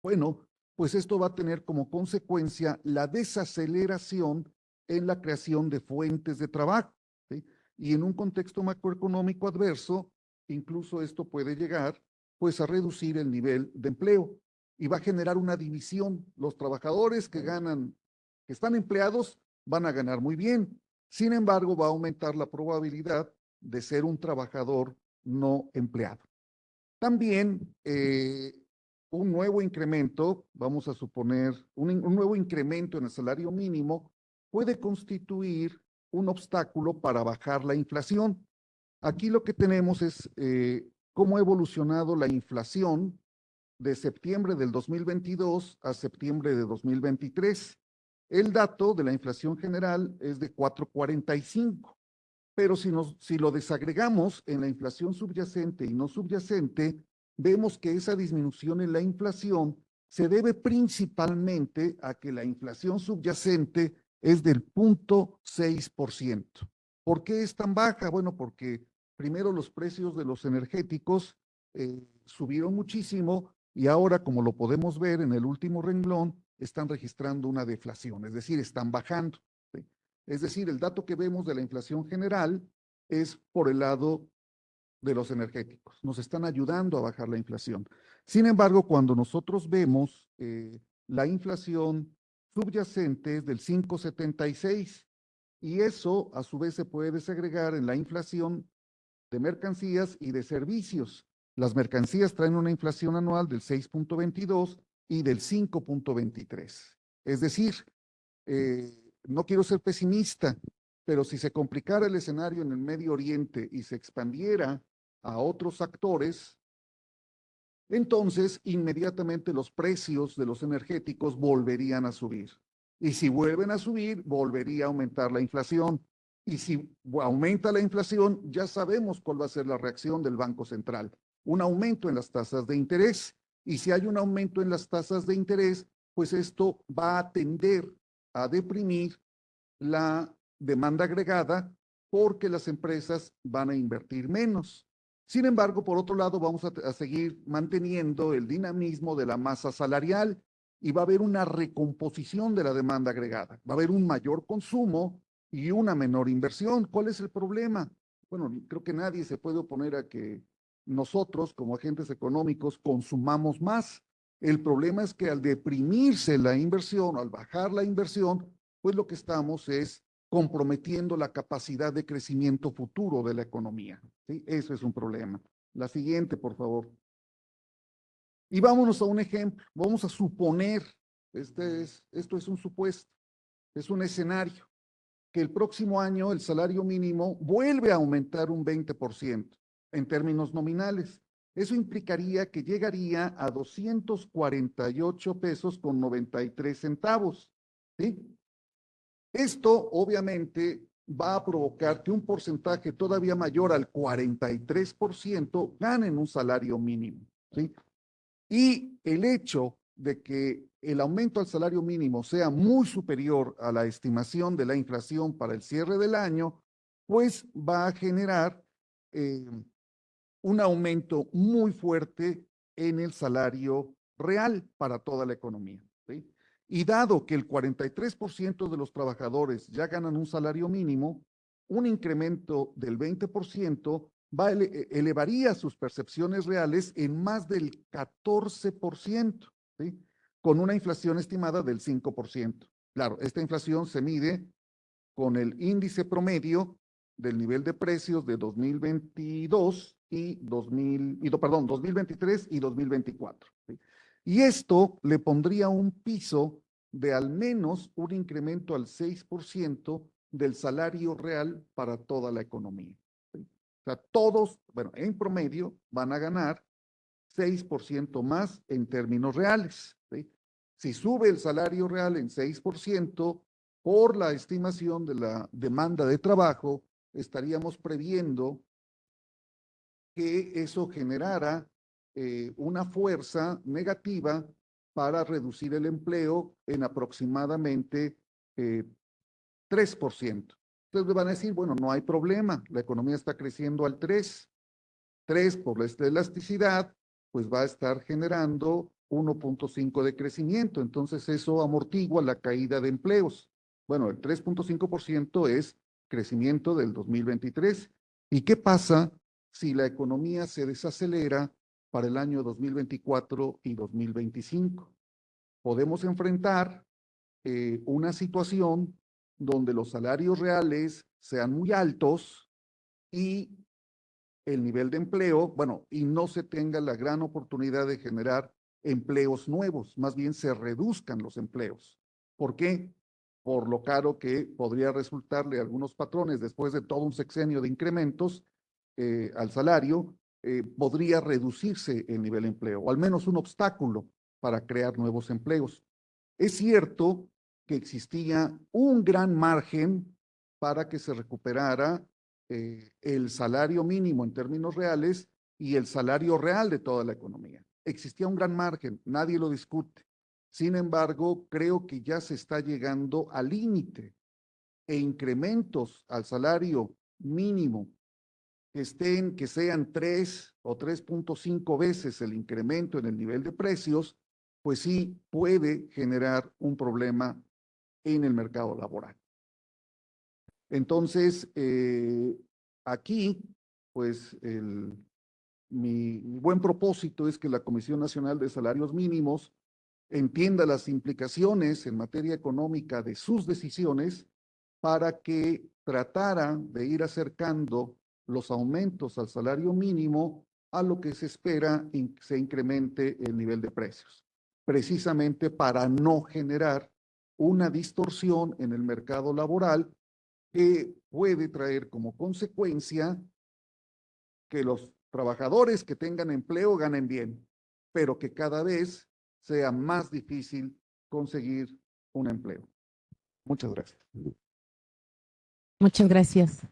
bueno, pues esto va a tener como consecuencia la desaceleración en la creación de fuentes de trabajo. ¿Sí? y en un contexto macroeconómico adverso, incluso esto puede llegar pues a reducir el nivel de empleo y va a generar una división. Los trabajadores que están empleados van a ganar muy bien. Sin embargo, va a aumentar la probabilidad de ser un trabajador no empleado. También un nuevo incremento, vamos a suponer, un nuevo incremento en el salario mínimo puede constituir un obstáculo para bajar la inflación. Aquí lo que tenemos es cómo ha evolucionado la inflación de septiembre del 2022 a septiembre de 2023. El dato de la inflación general es de 4.45, pero si lo desagregamos en la inflación subyacente y no subyacente, vemos que esa disminución en la inflación se debe principalmente a que la inflación subyacente es del 0.6%. ¿Por qué es tan baja? Bueno, porque primero los precios de los energéticos subieron muchísimo y ahora, como lo podemos ver en el último renglón, están registrando una deflación, es decir, están bajando. ¿Sí? Es decir, el dato que vemos de la inflación general es por el lado de los energéticos. Nos están ayudando a bajar la inflación. Sin embargo, cuando nosotros vemos la inflación subyacente es del 5.76 y eso a su vez se puede desagregar en la inflación de mercancías y de servicios. Las mercancías traen una inflación anual del 6.22 y del 5.23. Es decir, no quiero ser pesimista, pero si se complicara el escenario en el Medio Oriente y se expandiera a otros actores, entonces inmediatamente los precios de los energéticos volverían a subir. Y si vuelven a subir, volvería a aumentar la inflación. Y si aumenta la inflación, ya sabemos cuál va a ser la reacción del Banco Central. Un aumento en las tasas de interés. Y si hay un aumento en las tasas de interés, pues esto va a tender a deprimir la demanda agregada porque las empresas van a invertir menos. Sin embargo, por otro lado, vamos a seguir manteniendo el dinamismo de la masa salarial y va a haber una recomposición de la demanda agregada. Va a haber un mayor consumo y una menor inversión. ¿Cuál es el problema? Bueno, creo que nadie se puede oponer a que nosotros, como agentes económicos, consumamos más. El problema es que al deprimirse la inversión, al bajar la inversión, pues lo que estamos es comprometiendo la capacidad de crecimiento futuro de la economía. ¿Sí? Eso es un problema. La siguiente, por favor. Y vámonos a un ejemplo. Vamos a suponer, esto es un supuesto, es un escenario, que el próximo año el salario mínimo vuelve a aumentar un 20% en términos nominales. Eso implicaría que llegaría a 248 pesos con 93 centavos. ¿Sí? Esto obviamente va a provocar que un porcentaje todavía mayor al 43% ganen un salario mínimo. ¿Sí? Y el hecho de que el aumento al salario mínimo sea muy superior a la estimación de la inflación para el cierre del año, pues va a generar un aumento muy fuerte en el salario real para toda la economía. ¿Sí? Y dado que el 43% de los trabajadores ya ganan un salario mínimo, un incremento del 20% elevaría sus percepciones reales en más del 14%, ¿sí? Con una inflación estimada del 5%. Claro, esta inflación se mide con el índice promedio del nivel de precios de 2022 y 2023 y 2024. ¿Sí? Y esto le pondría un piso de al menos un incremento al 6% del salario real para toda la economía. ¿Sí? O sea, todos, bueno, en promedio van a ganar 6% más en términos reales. ¿Sí? Si sube el salario real en 6%, por la estimación de la demanda de trabajo, estaríamos previendo que eso generara una fuerza negativa para reducir el empleo en aproximadamente 3%. Entonces me van a decir, bueno, no hay problema, la economía está creciendo al 3%. 3 por la elasticidad, pues va a estar generando 1.5 de crecimiento. Entonces eso amortigua la caída de empleos. Bueno, el 3.5% es crecimiento del 2023. ¿Y qué pasa si la economía se desacelera para el año 2024 y 2025? Podemos enfrentar una situación donde los salarios reales sean muy altos y el nivel de empleo, bueno, y no se tenga la gran oportunidad de generar empleos nuevos, más bien se reduzcan los empleos. ¿Por qué? Por lo caro que podría resultarle a algunos patrones después de todo un sexenio de incrementos al salario, podría reducirse el nivel de empleo, o al menos un obstáculo para crear nuevos empleos. Es cierto que existía un gran margen para que se recuperara el salario mínimo en términos reales y el salario real de toda la economía. Existía un gran margen, nadie lo discute. Sin embargo, creo que ya se está llegando al límite e incrementos al salario mínimo que sean 3 o 3.5 veces el incremento en el nivel de precios, pues sí puede generar un problema en el mercado laboral. Entonces, aquí, pues mi buen propósito es que la Comisión Nacional de Salarios Mínimos entienda las implicaciones en materia económica de sus decisiones para que tratara de ir acercando los aumentos al salario mínimo a lo que se espera se incremente el nivel de precios, precisamente para no generar una distorsión en el mercado laboral que puede traer como consecuencia que los trabajadores que tengan empleo ganen bien, pero que cada vez sea más difícil conseguir un empleo. Muchas gracias.
Muchas gracias,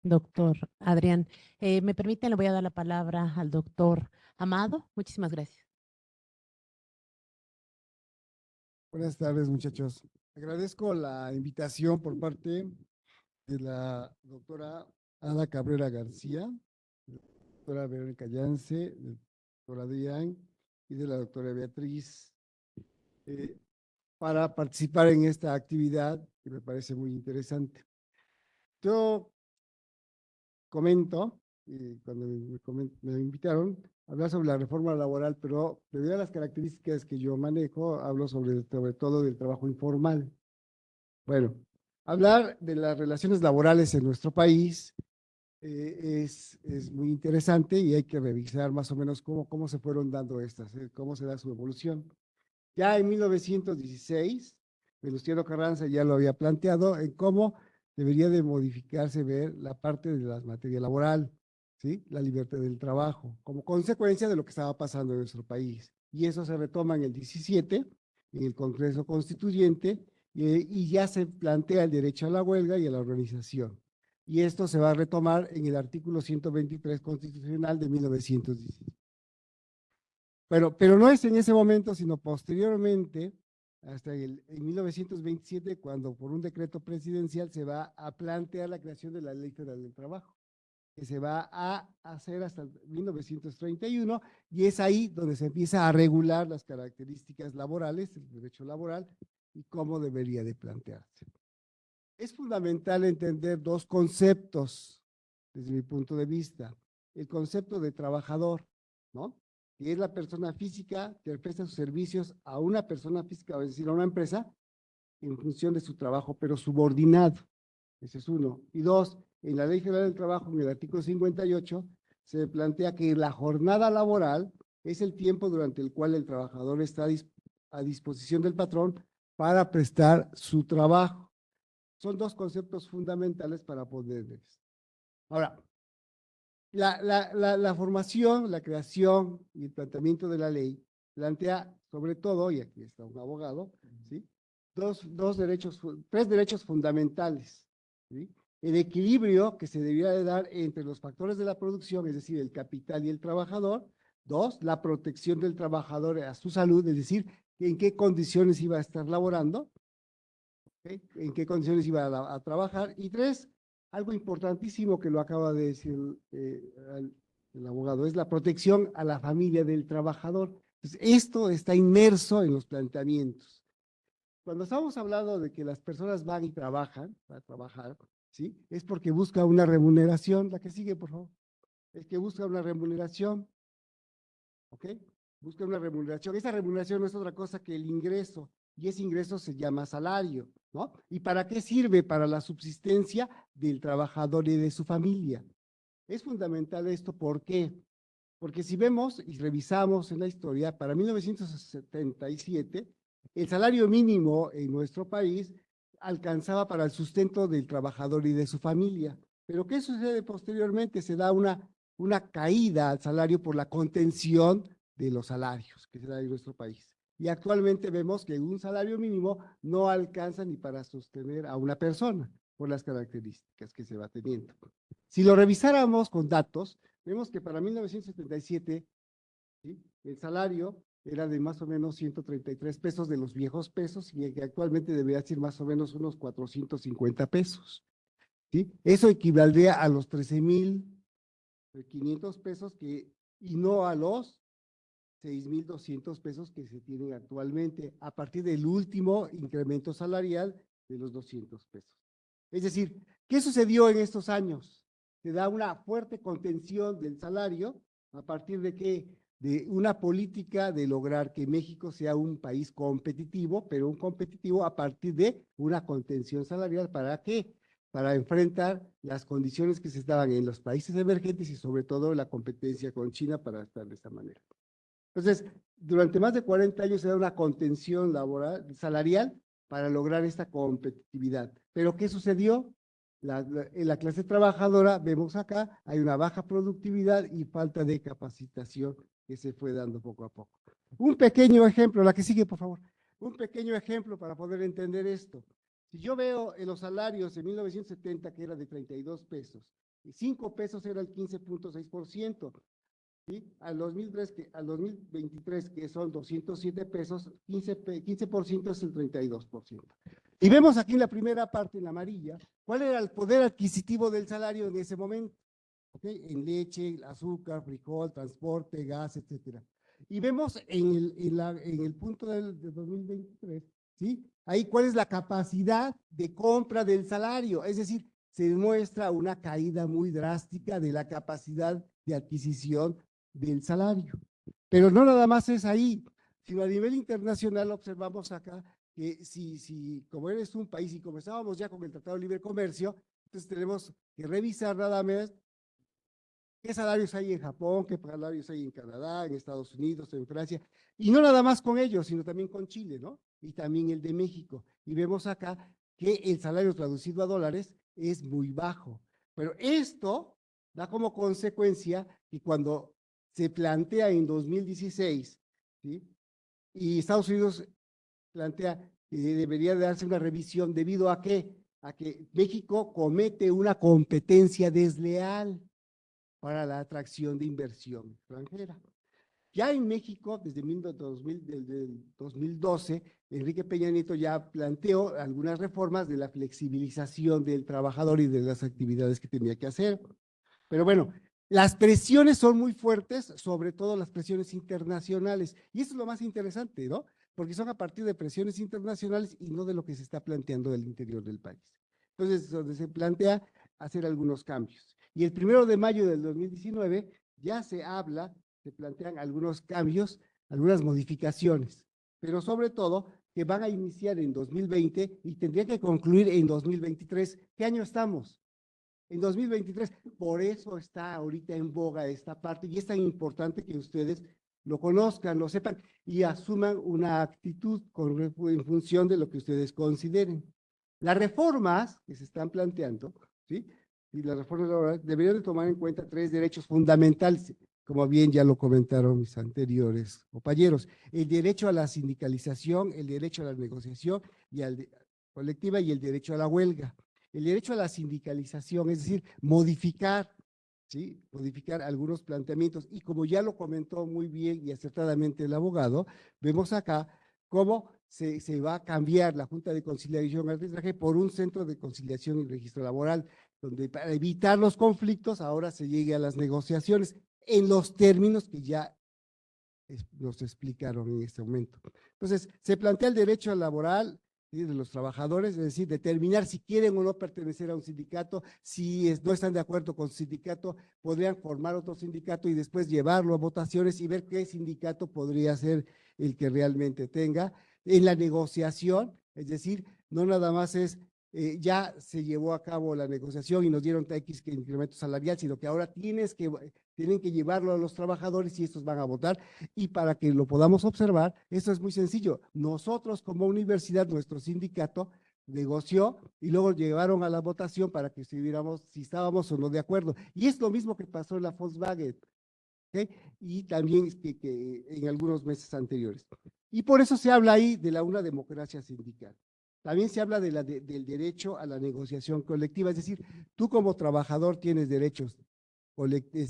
doctor Adrián. ¿Me permiten? Le voy a dar la palabra al doctor Amado. Muchísimas gracias.
Buenas tardes, muchachos. Agradezco la invitación por parte de la doctora Ada Cabrera García, de la doctora Verónica Yance, del doctor Adrián y de la doctora Beatriz para participar en esta actividad que me parece muy interesante. Yo comento, cuando me invitaron, hablar sobre la reforma laboral, pero debido a las características que yo manejo, hablo sobre todo del trabajo informal. Bueno, hablar de las relaciones laborales en nuestro país es muy interesante y hay que revisar más o menos cómo se fueron dando estas, cómo se da su evolución. Ya en 1916, Venustiano Carranza ya lo había planteado en cómo debería de modificarse ver la parte de la materia laboral, ¿sí? La libertad del trabajo, como consecuencia de lo que estaba pasando en nuestro país. Y eso se retoma en el 17, en el Congreso Constituyente, y ya se plantea el derecho a la huelga y a la organización. Y esto se va a retomar en el artículo 123 constitucional de 1917. Bueno, pero no es en ese momento, sino posteriormente, hasta en 1927, cuando por un decreto presidencial se va a plantear la creación de la Ley Federal del Trabajo, que se va a hacer hasta 1931, y es ahí donde se empieza a regular las características laborales, el derecho laboral, y cómo debería de plantearse. Es fundamental entender dos conceptos, desde mi punto de vista. El concepto de trabajador, ¿no? Que es la persona física que presta sus servicios a una persona física, es decir, a una empresa, en función de su trabajo, pero subordinado. Ese es uno. Y dos, en la Ley Federal del Trabajo, en el artículo 58, se plantea que la jornada laboral es el tiempo durante el cual el trabajador está a disposición del patrón para prestar su trabajo. Son dos conceptos fundamentales para poder ver. Ahora, la formación, la creación y el planteamiento de la ley plantea sobre todo, y aquí está un abogado, ¿sí? Tres derechos fundamentales, ¿sí? El equilibrio que se debía de dar entre los factores de la producción, es decir, el capital y el trabajador. Dos, la protección del trabajador a su salud, es decir, en qué condiciones iba a estar laborando, ¿okay? En qué condiciones iba a trabajar. Y tres, algo importantísimo que lo acaba de decir el abogado, es la protección a la familia del trabajador. Entonces, esto está inmerso en los planteamientos. cuando estamos hablando de que las personas van y trabajan, para trabajar, ¿sí? Es porque busca una remuneración. La que sigue, por favor. Es que busca una remuneración, ¿ok? Busca una remuneración. Esa remuneración no es otra cosa que el ingreso, y ese ingreso se llama salario, ¿no? ¿Y para qué sirve? Para la subsistencia del trabajador y de su familia. Es fundamental esto, ¿por qué? Porque si vemos y revisamos en la historia, para 1977, el salario mínimo en nuestro país alcanzaba para el sustento del trabajador y de su familia. Pero ¿qué sucede posteriormente? Se da una caída al salario por la contención de los salarios que se da en nuestro país. Y actualmente vemos que un salario mínimo no alcanza ni para sostener a una persona por las características que se va teniendo. Si lo revisáramos con datos, vemos que para 1977, ¿sí?, el salario era de más o menos 133 pesos de los viejos pesos y que actualmente debería ser más o menos unos 450 pesos. ¿Sí? Eso equivaldría a los 13,500 pesos y no a los 6,200 pesos que se tienen actualmente a partir del último incremento salarial de los 200 pesos. Es decir, ¿qué sucedió en estos años? Se da una fuerte contención del salario a partir de que de una política de lograr que México sea un país competitivo, pero un competitivo a partir de una contención salarial. ¿Para qué? Para enfrentar las condiciones que se estaban en los países emergentes y sobre todo la competencia con China para estar de esta manera. Entonces, durante más de 40 años se da una contención laboral, salarial para lograr esta competitividad. ¿Pero qué sucedió? En la clase trabajadora, vemos acá, hay una baja productividad y falta de capacitación que se fue dando poco a poco. Un pequeño ejemplo, la que sigue, por favor. Un pequeño ejemplo para poder entender esto. Si yo veo en los salarios de 1970, que era de 32 pesos, y 5 pesos era el 15,6%, ¿sí? Al 2023, que son 207 pesos, 15% es el 32%. Y vemos aquí en la primera parte, en la amarilla, cuál era el poder adquisitivo del salario en ese momento. ¿Okay? En leche, azúcar, frijol, transporte, gas, etcétera. Y vemos en el punto de 2023, ¿sí? Ahí cuál es la capacidad de compra del salario. Es decir, se demuestra una caída muy drástica de la capacidad de adquisición del salario. Pero no nada más es ahí, sino a nivel internacional observamos acá que si como eres un país y como estábamos ya con el Tratado de Libre Comercio, entonces tenemos que revisar nada más qué salarios hay en Japón, qué salarios hay en Canadá, en Estados Unidos, en Francia, y no nada más con ellos, sino también con Chile, ¿no? Y también el de México. Y vemos acá que el salario traducido a dólares es muy bajo. Pero esto da como consecuencia que cuando se plantea en 2016, ¿sí? Y Estados Unidos plantea que debería darse una revisión debido a que México comete una competencia desleal para la atracción de inversión extranjera. Ya en México, desde 2012, Enrique Peña Nieto ya planteó algunas reformas de la flexibilización del trabajador y de las actividades que tenía que hacer. Pero bueno, las presiones son muy fuertes, sobre todo las presiones internacionales. Y eso es lo más interesante, ¿no? Porque son a partir de presiones internacionales y no de lo que se está planteando del interior del país. Entonces, donde se plantea hacer algunos cambios. Y el 1 de mayo del 2019 ya se plantean algunos cambios, algunas modificaciones, pero sobre todo que van a iniciar en 2020 y tendrían que concluir en 2023. ¿Qué año estamos? En 2023. Por eso está ahorita en boga esta parte y es tan importante que ustedes lo conozcan, lo sepan y asuman una actitud en función de lo que ustedes consideren. Las reformas que se están planteando, ¿sí? Y las reformas laborales deberían de tomar en cuenta 3 derechos fundamentales, como bien ya lo comentaron mis anteriores compañeros: el derecho a la sindicalización, el derecho a la negociación colectiva y el derecho a la huelga. El derecho a la sindicalización, es decir, modificar, ¿sí? Modificar algunos planteamientos. Y como ya lo comentó muy bien y acertadamente el abogado, vemos acá cómo se va a cambiar la Junta de Conciliación y Arbitraje por un centro de conciliación y registro laboral, donde para evitar los conflictos ahora se llegue a las negociaciones en los términos que ya nos explicaron en este momento. Entonces, se plantea el derecho laboral, ¿sí? De los trabajadores, es decir, determinar si quieren o no pertenecer a un sindicato, si no están de acuerdo con su sindicato, podrían formar otro sindicato y después llevarlo a votaciones y ver qué sindicato podría ser el que realmente tenga. En la negociación, es decir, no nada más es ya se llevó a cabo la negociación y nos dieron X que incremento salarial, sino que ahora tienen que llevarlo a los trabajadores y estos van a votar. Y para que lo podamos observar, esto es muy sencillo. Nosotros como universidad, nuestro sindicato negoció y luego llevaron a la votación para que si estábamos o no de acuerdo. Y es lo mismo que pasó en la Volkswagen, ¿okay? Y también que en algunos meses anteriores. Y por eso se habla ahí de una democracia sindical. También se habla del derecho a la negociación colectiva, es decir, tú como trabajador tienes derechos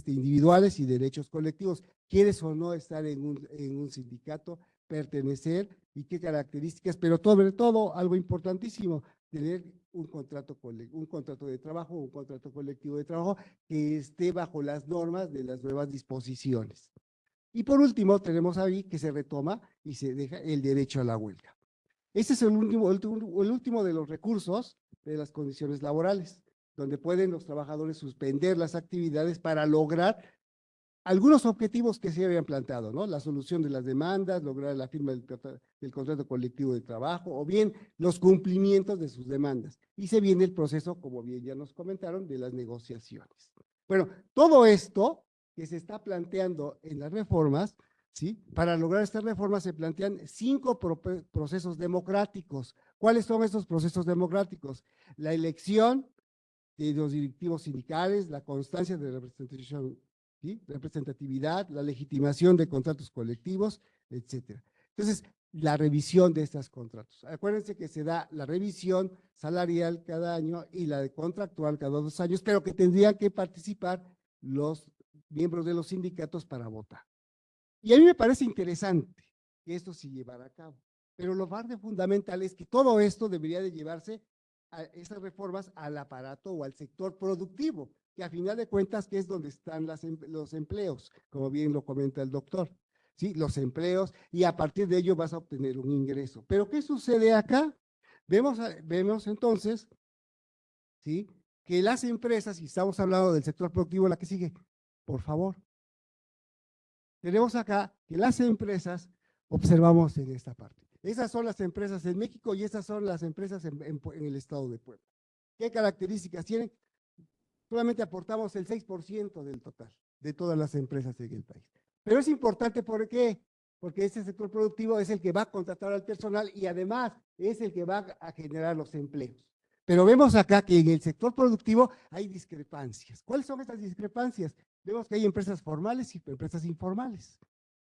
individuales y derechos colectivos. ¿Quieres o no estar en un sindicato, pertenecer y qué características? Pero sobre todo, algo importantísimo, tener un contrato de trabajo, un contrato colectivo de trabajo que esté bajo las normas de las nuevas disposiciones. Y por último, tenemos ahí que se retoma y se deja el derecho a la huelga. Ese es el último de los recursos de las condiciones laborales, donde pueden los trabajadores suspender las actividades para lograr algunos objetivos que se habían planteado, ¿no? La solución de las demandas, lograr la firma del contrato colectivo de trabajo, o bien los cumplimientos de sus demandas. Y se viene el proceso, como bien ya nos comentaron, de las negociaciones. Bueno, todo esto que se está planteando en las reformas, ¿sí? Para lograr estas reformas se plantean 5 procesos democráticos. ¿Cuáles son estos procesos democráticos? La elección de los directivos sindicales, la constancia de representación, ¿sí? Representatividad, la legitimación de contratos colectivos, etcétera. Entonces, la revisión de estos contratos. Acuérdense que se da la revisión salarial cada año y la de contractual cada 2 años, pero que tendrían que participar los miembros de los sindicatos para votar. Y a mí me parece interesante que esto se llevara a cabo, pero lo más fundamental es que todo esto debería de llevarse a esas reformas al aparato o al sector productivo, que a final de cuentas que es donde están los empleos, como bien lo comenta el doctor, ¿sí? Los empleos, y a partir de ello vas a obtener un ingreso. Pero ¿qué sucede acá? Vemos entonces, ¿sí? Que las empresas, y estamos hablando del sector productivo, la que sigue, por favor. Tenemos acá que las empresas, observamos en esta parte. Esas son las empresas en México y esas son las empresas en el estado de Puebla. ¿Qué características tienen? Solamente aportamos el 6% del total de todas las empresas en el país. Pero es importante, ¿por qué? Porque este sector productivo es el que va a contratar al personal y además es el que va a generar los empleos. Pero vemos acá que en el sector productivo hay discrepancias. ¿Cuáles son estas discrepancias? Vemos que hay empresas formales y empresas informales.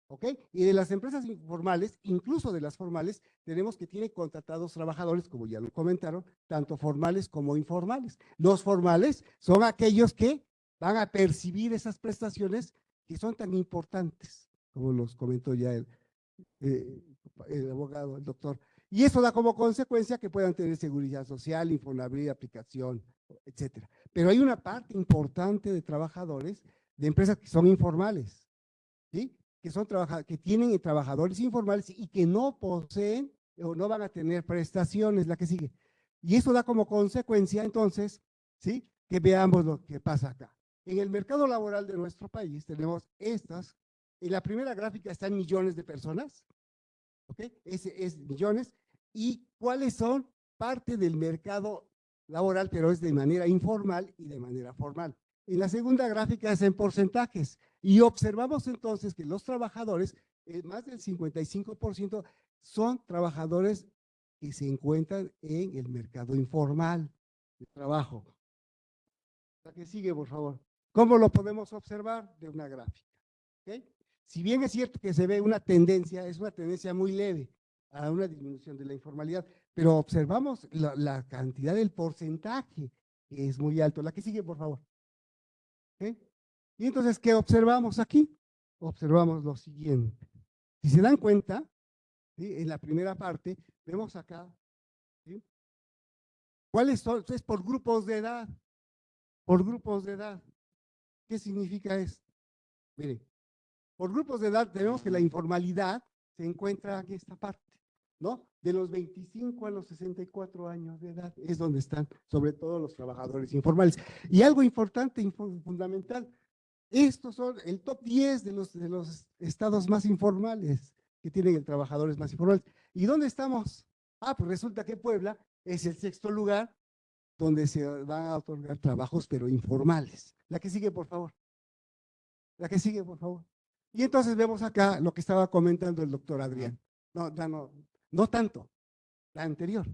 ¿Ok? Y de las empresas informales, incluso de las formales, tenemos que tienen contratados trabajadores, como ya lo comentaron, tanto formales como informales. Los formales son aquellos que van a percibir esas prestaciones que son tan importantes, como los comentó ya el abogado, el doctor. Y eso da como consecuencia que puedan tener seguridad social, Infonavit, aplicación, etcétera. Pero hay una parte importante de trabajadores de empresas que son informales, ¿sí? Que tienen trabajadores informales y que no poseen o no van a tener prestaciones, la que sigue. Y eso da como consecuencia, entonces, ¿sí? Que veamos lo que pasa acá. En el mercado laboral de nuestro país tenemos estas, en la primera gráfica están millones de personas, ¿ok? Es millones. ¿Y cuáles son? Parte del mercado laboral, pero es de manera informal y de manera formal. En la segunda gráfica es en porcentajes y observamos entonces que los trabajadores, más del 55% son trabajadores que se encuentran en el mercado informal de trabajo. La que sigue, por favor. ¿Cómo lo podemos observar? De una gráfica. ¿Okay? Si bien es cierto que se ve una tendencia, es una tendencia muy leve a una disminución de la informalidad, pero observamos la cantidad del porcentaje que es muy alto. La que sigue, por favor. ¿Okay? Y entonces, ¿qué observamos aquí? Observamos lo siguiente. Si se dan cuenta, ¿sí? En la primera parte, vemos acá, ¿sí? ¿Cuáles son? Es por grupos de edad. Por grupos de edad. ¿Qué significa esto? Miren, por grupos de edad tenemos que la informalidad se encuentra en esta parte. ¿no? De los 25 a los 64 años de edad es donde están, sobre todo los trabajadores informales. Y algo importante, fundamental, estos son el top 10 de los estados más informales que tienen trabajadores más informales. ¿Y dónde estamos? Pues resulta que Puebla es el sexto lugar donde se van a otorgar trabajos, pero informales. La que sigue, por favor. La que sigue, por favor. Y entonces vemos acá lo que estaba comentando el doctor Adrián. No tanto, la anterior.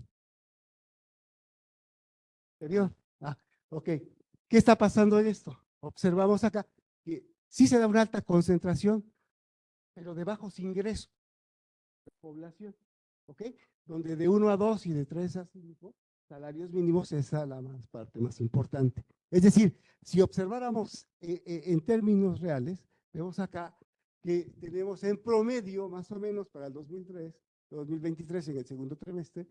Ok. ¿Qué está pasando en esto? Observamos acá que sí se da una alta concentración, pero de bajos ingresos de población, ¿ok? Donde de 1 a 2 y de 3 a 5 salarios mínimos es la parte más importante. Es decir, si observáramos en términos reales, vemos acá que tenemos en promedio, más o menos para el 2023 en el segundo trimestre,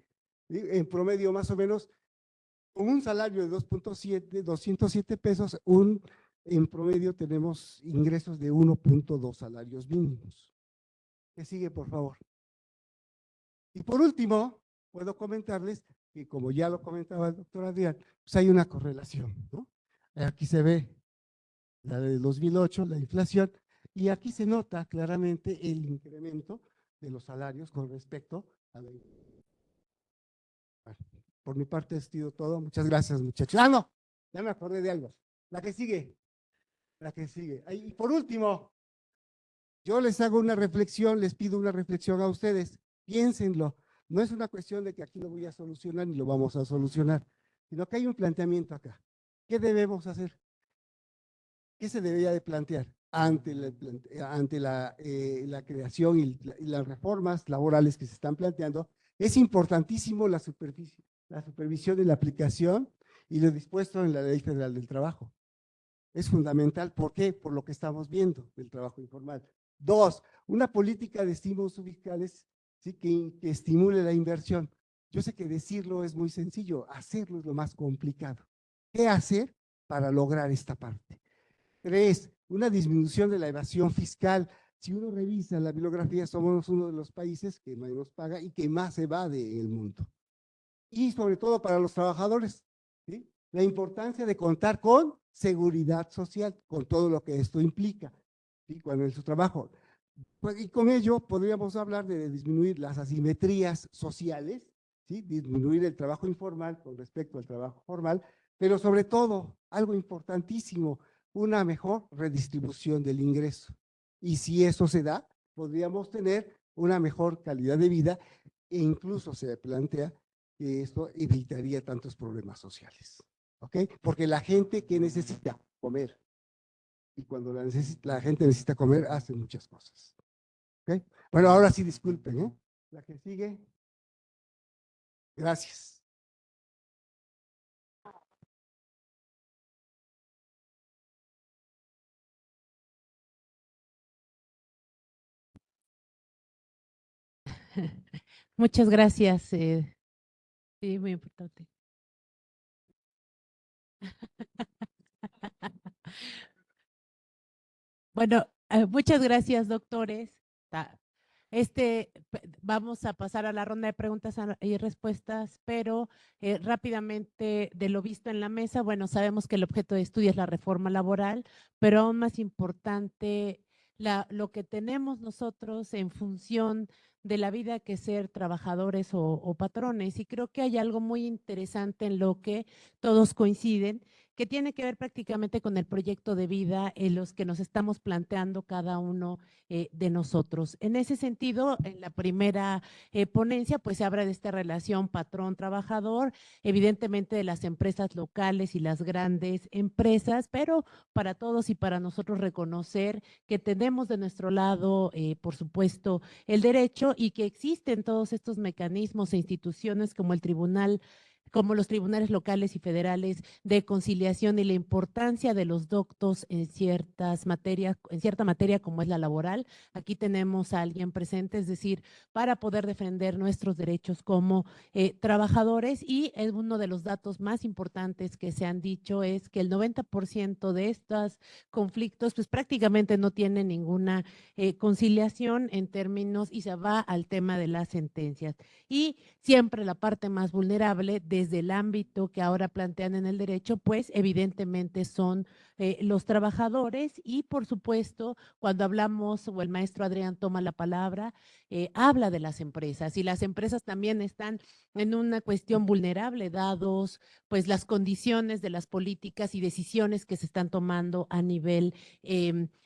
en promedio más o menos con un salario de 207 pesos, en promedio tenemos ingresos de 1.2 salarios mínimos. ¿Qué sigue, por favor? Y por último, puedo comentarles que, como ya lo comentaba el doctor Adrián, pues hay una correlación, ¿no? Aquí se ve la de 2008, la inflación, y aquí se nota claramente el incremento de los salarios con respecto a la inflación. Por mi parte, ha sido todo. Muchas gracias, muchachos. No, ya me acordé de algo. La que sigue. Y por último, yo les hago una reflexión, les pido una reflexión a ustedes. Piénsenlo. No es una cuestión de que aquí lo voy a solucionar ni lo vamos a solucionar, sino que hay un planteamiento acá. ¿Qué debemos hacer? ¿Qué se debería de plantear ante la creación y las reformas laborales que se están planteando? Es importantísimo la supervisión de la aplicación y lo dispuesto en la Ley Federal del Trabajo. Es fundamental. ¿Por qué? Por lo que estamos viendo del trabajo informal. 2, una política de estímulos fiscales, ¿sí? que estimule la inversión. Yo sé que decirlo es muy sencillo, hacerlo es lo más complicado. ¿Qué hacer para lograr esta parte? 3, una disminución de la evasión fiscal. Si uno revisa la bibliografía, somos uno de los países que menos paga y que más evade en el mundo. Y sobre todo para los trabajadores, ¿sí? La importancia de contar con seguridad social, con todo lo que esto implica, ¿sí? Cuando en su trabajo. Y con ello podríamos hablar de disminuir las asimetrías sociales, ¿sí? Disminuir el trabajo informal con respecto al trabajo formal, pero sobre todo, algo importantísimo, una mejor redistribución del ingreso. Y si eso se da, podríamos tener una mejor calidad de vida e incluso se plantea que esto evitaría tantos problemas sociales, ¿ok? Porque la gente que necesita comer, y cuando la gente necesita comer, hace muchas cosas, ¿ok? Bueno, ahora sí, disculpen, ¿eh? La que sigue. Gracias.
Muchas gracias. Sí, muy importante. Bueno, muchas gracias, doctores. Vamos a pasar a la ronda de preguntas y respuestas, pero rápidamente de lo visto en la mesa, bueno, sabemos que el objeto de estudio es la reforma laboral, pero aún más importante, lo que tenemos nosotros en función de la vida que ser trabajadores o patrones. Y creo que hay algo muy interesante en lo que todos coinciden, que tiene que ver prácticamente con el proyecto de vida en los que nos estamos planteando cada uno de nosotros. En ese sentido, en la primera ponencia, pues se habla de esta relación patrón-trabajador, evidentemente de las empresas locales y las grandes empresas, pero para todos y para nosotros reconocer que tenemos de nuestro lado, por supuesto, el derecho y que existen todos estos mecanismos e instituciones como el Tribunal como los tribunales locales y federales de conciliación y la importancia de los doctos en ciertas materias, en cierta materia como es la laboral. Aquí tenemos a alguien presente, es decir, para poder defender nuestros derechos como trabajadores, y uno de los datos más importantes que se han dicho es que el 90% de estos conflictos pues prácticamente no tienen ninguna conciliación en términos, y se va al tema de las sentencias. Y siempre la parte más vulnerable desde el ámbito que ahora plantean en el derecho, pues evidentemente son los trabajadores. Y por supuesto, cuando hablamos, o el maestro Adrián toma la palabra, habla de las empresas, y las empresas también están en una cuestión vulnerable, dados pues las condiciones de las políticas y decisiones que se están tomando a nivel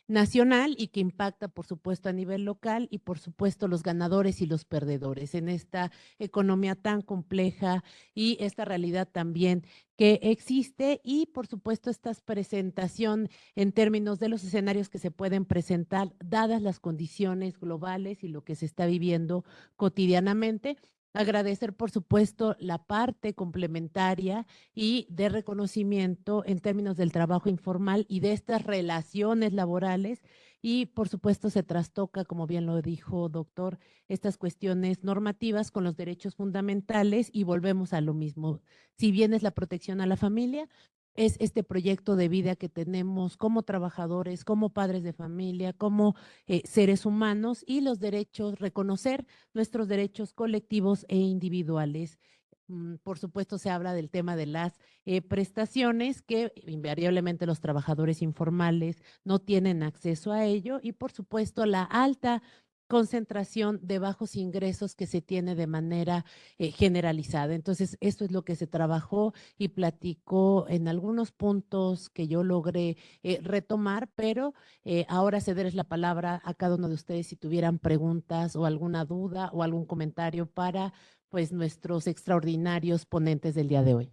nacional, y que impacta por supuesto a nivel local, y por supuesto los ganadores y los perdedores en esta economía tan compleja y esta realidad también que existe. Y por supuesto esta presentación en términos de los escenarios que se pueden presentar dadas las condiciones globales y lo que se está viviendo cotidianamente. Agradecer, por supuesto, la parte complementaria y de reconocimiento en términos del trabajo informal y de estas relaciones laborales. Y, por supuesto, se trastoca, como bien lo dijo doctor, estas cuestiones normativas con los derechos fundamentales, y volvemos a lo mismo. Si bien es la protección a la familia, es este proyecto de vida que tenemos como trabajadores, como padres de familia, como seres humanos, y los derechos, reconocer nuestros derechos colectivos e individuales. Por supuesto, se habla del tema de las prestaciones, que invariablemente los trabajadores informales no tienen acceso a ello, y por supuesto la alta concentración de bajos ingresos que se tiene de manera generalizada. Entonces, esto es lo que se trabajó y platicó en algunos puntos que yo logré retomar, pero ahora cederles la palabra a cada uno de ustedes si tuvieran preguntas o alguna duda o algún comentario para pues nuestros extraordinarios ponentes del día de hoy.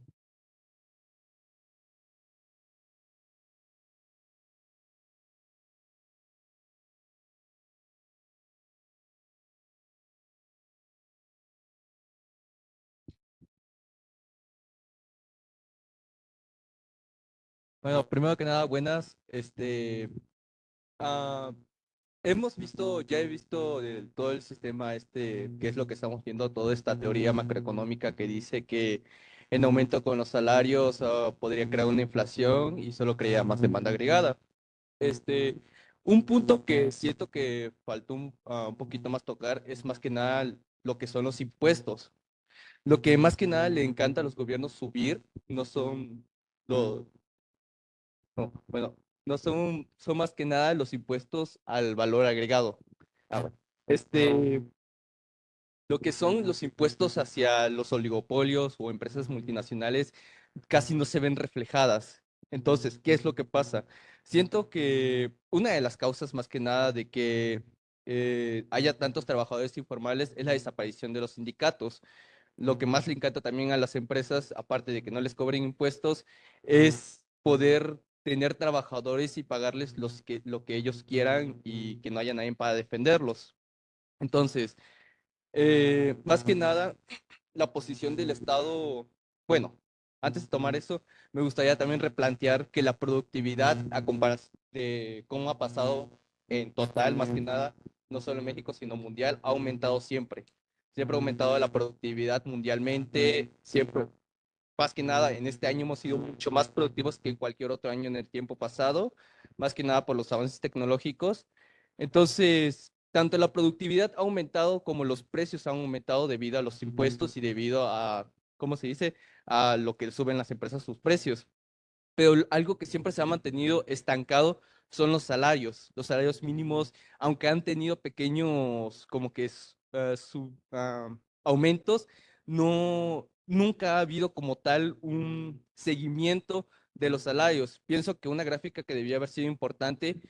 Bueno, primero que nada, buenas. Ah, hemos visto, ya he visto todo el sistema que es lo que estamos viendo, toda esta teoría macroeconómica que dice que en aumento con los salarios podría crear una inflación y solo crea más demanda agregada. Este, un punto que siento que faltó un poquito más tocar es más que nada lo que son los impuestos. Lo que más que nada le encanta a los gobiernos subir no son los no, bueno, no son más que nada los impuestos al valor agregado. Bueno. Este, lo que son los impuestos hacia los oligopolios o empresas multinacionales casi no se ven reflejadas. Entonces, ¿qué es lo que pasa? Siento que una de las causas más que nada de que haya tantos trabajadores informales es la desaparición de los sindicatos. Lo que más le encanta también a las empresas, aparte de que no les cobren impuestos, es poder tener trabajadores y pagarles lo que ellos quieran y que no haya nadie para defenderlos. Entonces, más que nada, la posición del Estado, bueno, antes de tomar eso, me gustaría también replantear que la productividad, a comparación de cómo ha pasado en total, más que nada, no solo en México, sino mundial, ha aumentado siempre. Siempre ha aumentado la productividad mundialmente, siempre, más que nada, en este año hemos sido mucho más productivos que en cualquier otro año en el tiempo pasado, más que nada por los avances tecnológicos. Entonces, tanto la productividad ha aumentado como los precios han aumentado debido a los impuestos y debido a, ¿cómo se dice?, a lo que suben las empresas sus precios. Pero algo que siempre se ha mantenido estancado son los salarios. Los salarios mínimos, aunque han tenido pequeños como que aumentos, nunca ha habido como tal un seguimiento de los salarios. Pienso que una gráfica que debía haber sido importante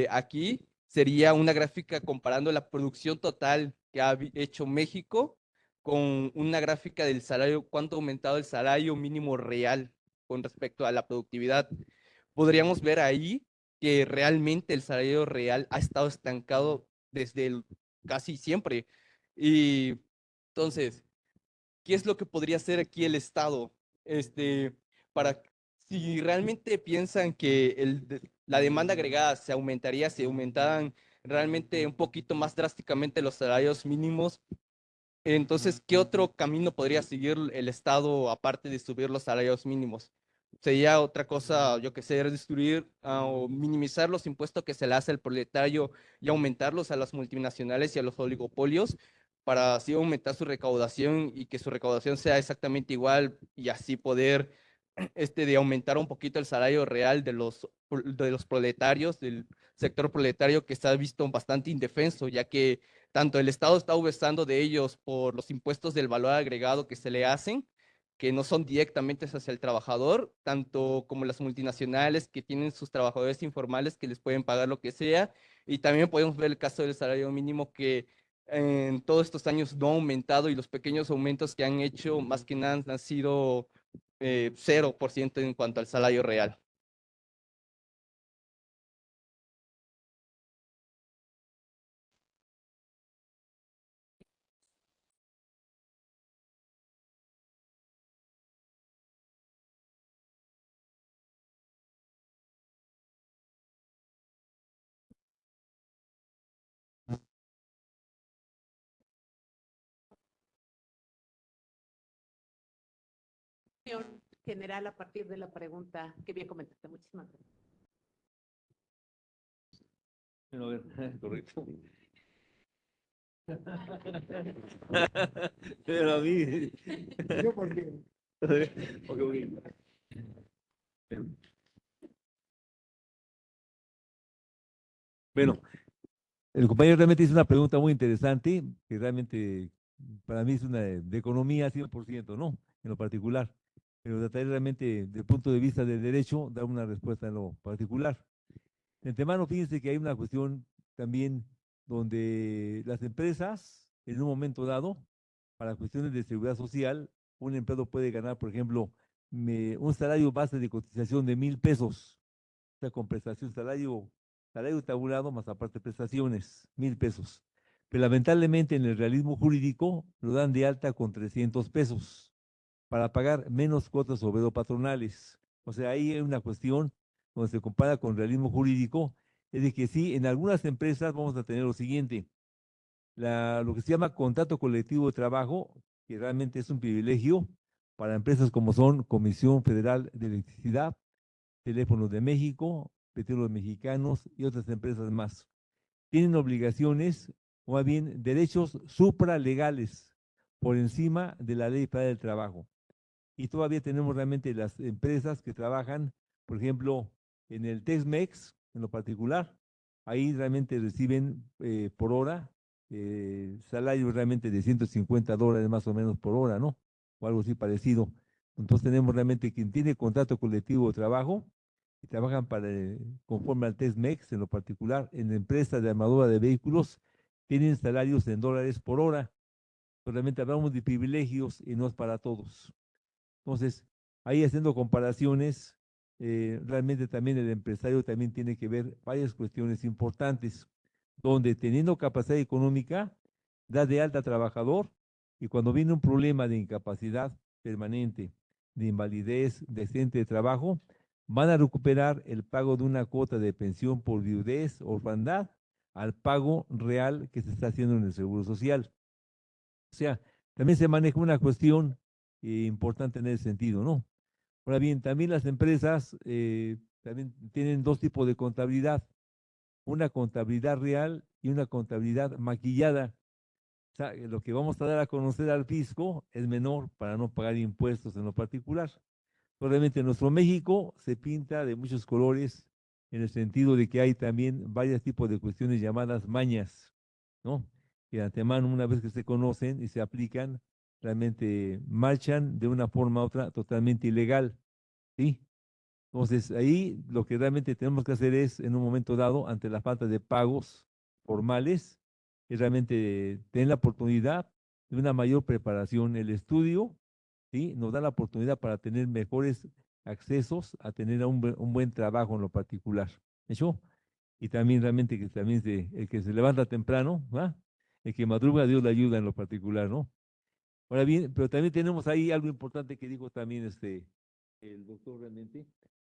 aquí sería una gráfica comparando la producción total que ha hecho México con una gráfica del salario, cuánto ha aumentado el salario mínimo real con respecto a la productividad. Podríamos ver ahí que realmente el salario real ha estado estancado desde casi siempre. Y entonces, ¿qué es lo que podría hacer aquí el Estado? Para, si realmente piensan que la demanda agregada se aumentaría, si aumentaran realmente un poquito más drásticamente los salarios mínimos, entonces, ¿qué otro camino podría seguir el Estado aparte de subir los salarios mínimos? Sería otra cosa, yo que sé, destruir o minimizar los impuestos que se le hace al proletario y aumentarlos a las multinacionales y a los oligopolios para así aumentar su recaudación y que su recaudación sea exactamente igual y así poder de aumentar un poquito el salario real de los proletarios, del sector proletario que está visto bastante indefenso, ya que tanto el Estado está abusando de ellos por los impuestos del valor agregado que se le hacen, que no son directamente hacia el trabajador, tanto como las multinacionales que tienen sus trabajadores informales que les pueden pagar lo que sea, y también podemos ver el caso del salario mínimo que en todos estos años no ha aumentado y los pequeños aumentos que han hecho más que nada han sido 0% en cuanto al salario real.
General a partir de la pregunta que bien comentaste. Muchísimas gracias.
Bueno, a ver, correcto. Pero a mí.
Yo porque
Ok, ok. Bueno, el compañero realmente hizo una pregunta muy interesante, que realmente para mí es una de economía 100%, ¿no? En lo particular. Pero trataré realmente, desde el punto de vista del derecho, dar una respuesta en lo particular. De antemano, fíjense que hay una cuestión también donde las empresas, en un momento dado, para cuestiones de seguridad social, un empleado puede ganar, por ejemplo, un salario base de cotización de 1,000 pesos, o sea, con prestación, salario tabulado más aparte prestaciones, 1,000 pesos. Pero lamentablemente en el realismo jurídico lo dan de alta con 300 pesos para pagar menos cuotas obrero patronales. O sea, ahí hay una cuestión donde se compara con realismo jurídico, es de que sí, en algunas empresas vamos a tener lo siguiente, lo que se llama contrato colectivo de trabajo, que realmente es un privilegio para empresas como son Comisión Federal de Electricidad, Teléfonos de México, Petróleos Mexicanos y otras empresas más. Tienen obligaciones, o más bien derechos supralegales por encima de la Ley Federal del Trabajo. Y todavía tenemos realmente las empresas que trabajan, por ejemplo, en el Tex-Mex, en lo particular, ahí realmente reciben por hora salarios realmente de $150 más o menos por hora, ¿no? O algo así parecido. Entonces tenemos realmente quien tiene contrato colectivo de trabajo y trabajan conforme al Tex-Mex, en lo particular, en empresas de armadura de vehículos, tienen salarios en dólares por hora. Realmente hablamos de privilegios y no es para todos. Entonces, ahí haciendo comparaciones, realmente también el empresario también tiene que ver varias cuestiones importantes, donde teniendo capacidad económica, da de alta trabajador y cuando viene un problema de incapacidad permanente, de invalidez, de accidente de trabajo, van a recuperar el pago de una cuota de pensión por viudez o orfandad al pago real que se está haciendo en el Seguro Social. O sea, también se maneja una cuestión importante en ese sentido, ¿no? Ahora bien, también las empresas también tienen dos tipos de contabilidad, una contabilidad real y una contabilidad maquillada. O sea, lo que vamos a dar a conocer al fisco es menor para no pagar impuestos en lo particular. Obviamente en nuestro México se pinta de muchos colores en el sentido de que hay también varios tipos de cuestiones llamadas mañas, ¿no? Que de antemano, una vez que se conocen y se aplican, realmente marchan de una forma u otra totalmente ilegal, ¿sí? Entonces, ahí lo que realmente tenemos que hacer es, en un momento dado, ante la falta de pagos formales, es realmente tener la oportunidad de una mayor preparación. El estudio, ¿sí? Nos da la oportunidad para tener mejores accesos a tener un buen trabajo en lo particular. ¿Hecho? Y también realmente que también el que se levanta temprano, ¿va? El que madruga, Dios le ayuda en lo particular, ¿no? Ahora bien, pero también tenemos ahí algo importante que dijo también el doctor realmente.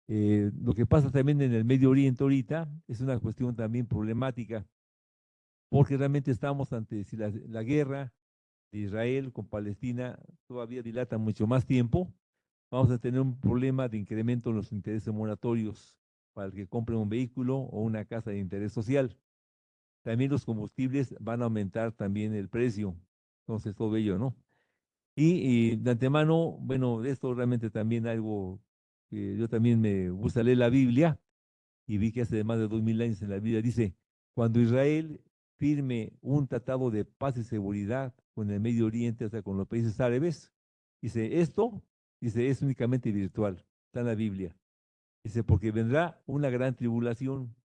Lo que pasa también en el Medio Oriente ahorita es una cuestión también problemática, porque realmente estamos ante si la guerra de Israel con Palestina todavía dilata mucho más tiempo, vamos a tener un problema de incremento en los intereses moratorios para el que compre un vehículo o una casa de interés social. También los combustibles van a aumentar también el precio, entonces todo ello, ¿no? Y de antemano, bueno, de esto realmente también algo que yo también me gusta leer la Biblia y vi que hace más de 2000 años en la Biblia dice, cuando Israel firme un tratado de paz y seguridad con el Medio Oriente, o sea, con los países árabes, dice, esto, dice, es únicamente virtual, está en la Biblia. Dice, porque vendrá una gran tribulación,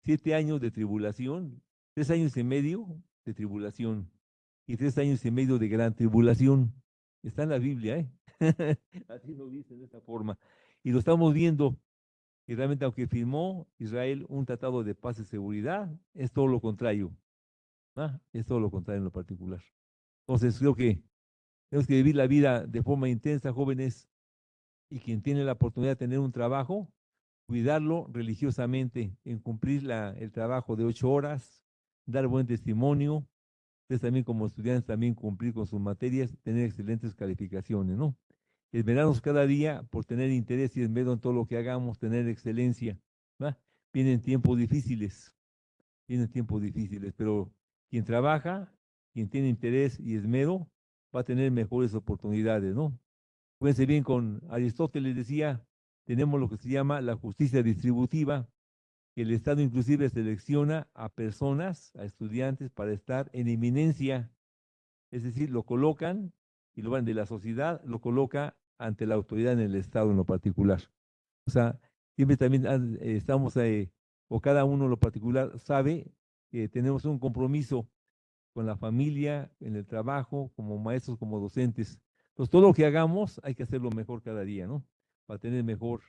7 años de tribulación, 3 años y medio de tribulación y 3 años y medio de gran tribulación. Está en la Biblia, ¿eh? Así lo dice de esta forma. Y lo estamos viendo. Y realmente, aunque firmó Israel un tratado de paz y seguridad, es todo lo contrario. ¿Ah? Es todo lo contrario en lo particular. Entonces, creo que tenemos que vivir la vida de forma intensa, jóvenes, y quien tiene la oportunidad de tener un trabajo, cuidarlo religiosamente, en cumplir el trabajo de 8 horas, dar buen testimonio, ustedes también como estudiantes también cumplir con sus materias, tener excelentes calificaciones, ¿no? Esmerarnos cada día por tener interés y esmero en todo lo que hagamos, tener excelencia, ¿va? Vienen tiempos difíciles, pero quien trabaja, quien tiene interés y esmero, va a tener mejores oportunidades, ¿no? Fíjense bien, con Aristóteles decía, tenemos lo que se llama la justicia distributiva, que el Estado inclusive selecciona a personas, a estudiantes, para estar en eminencia, es decir, lo colocan y lo van de la sociedad, lo coloca ante la autoridad en el Estado en lo particular. O sea, siempre también estamos, o cada uno en lo particular sabe que tenemos un compromiso con la familia, en el trabajo, como maestros, como docentes. Entonces, todo lo que hagamos hay que hacerlo mejor cada día, ¿no? Para tener mejor,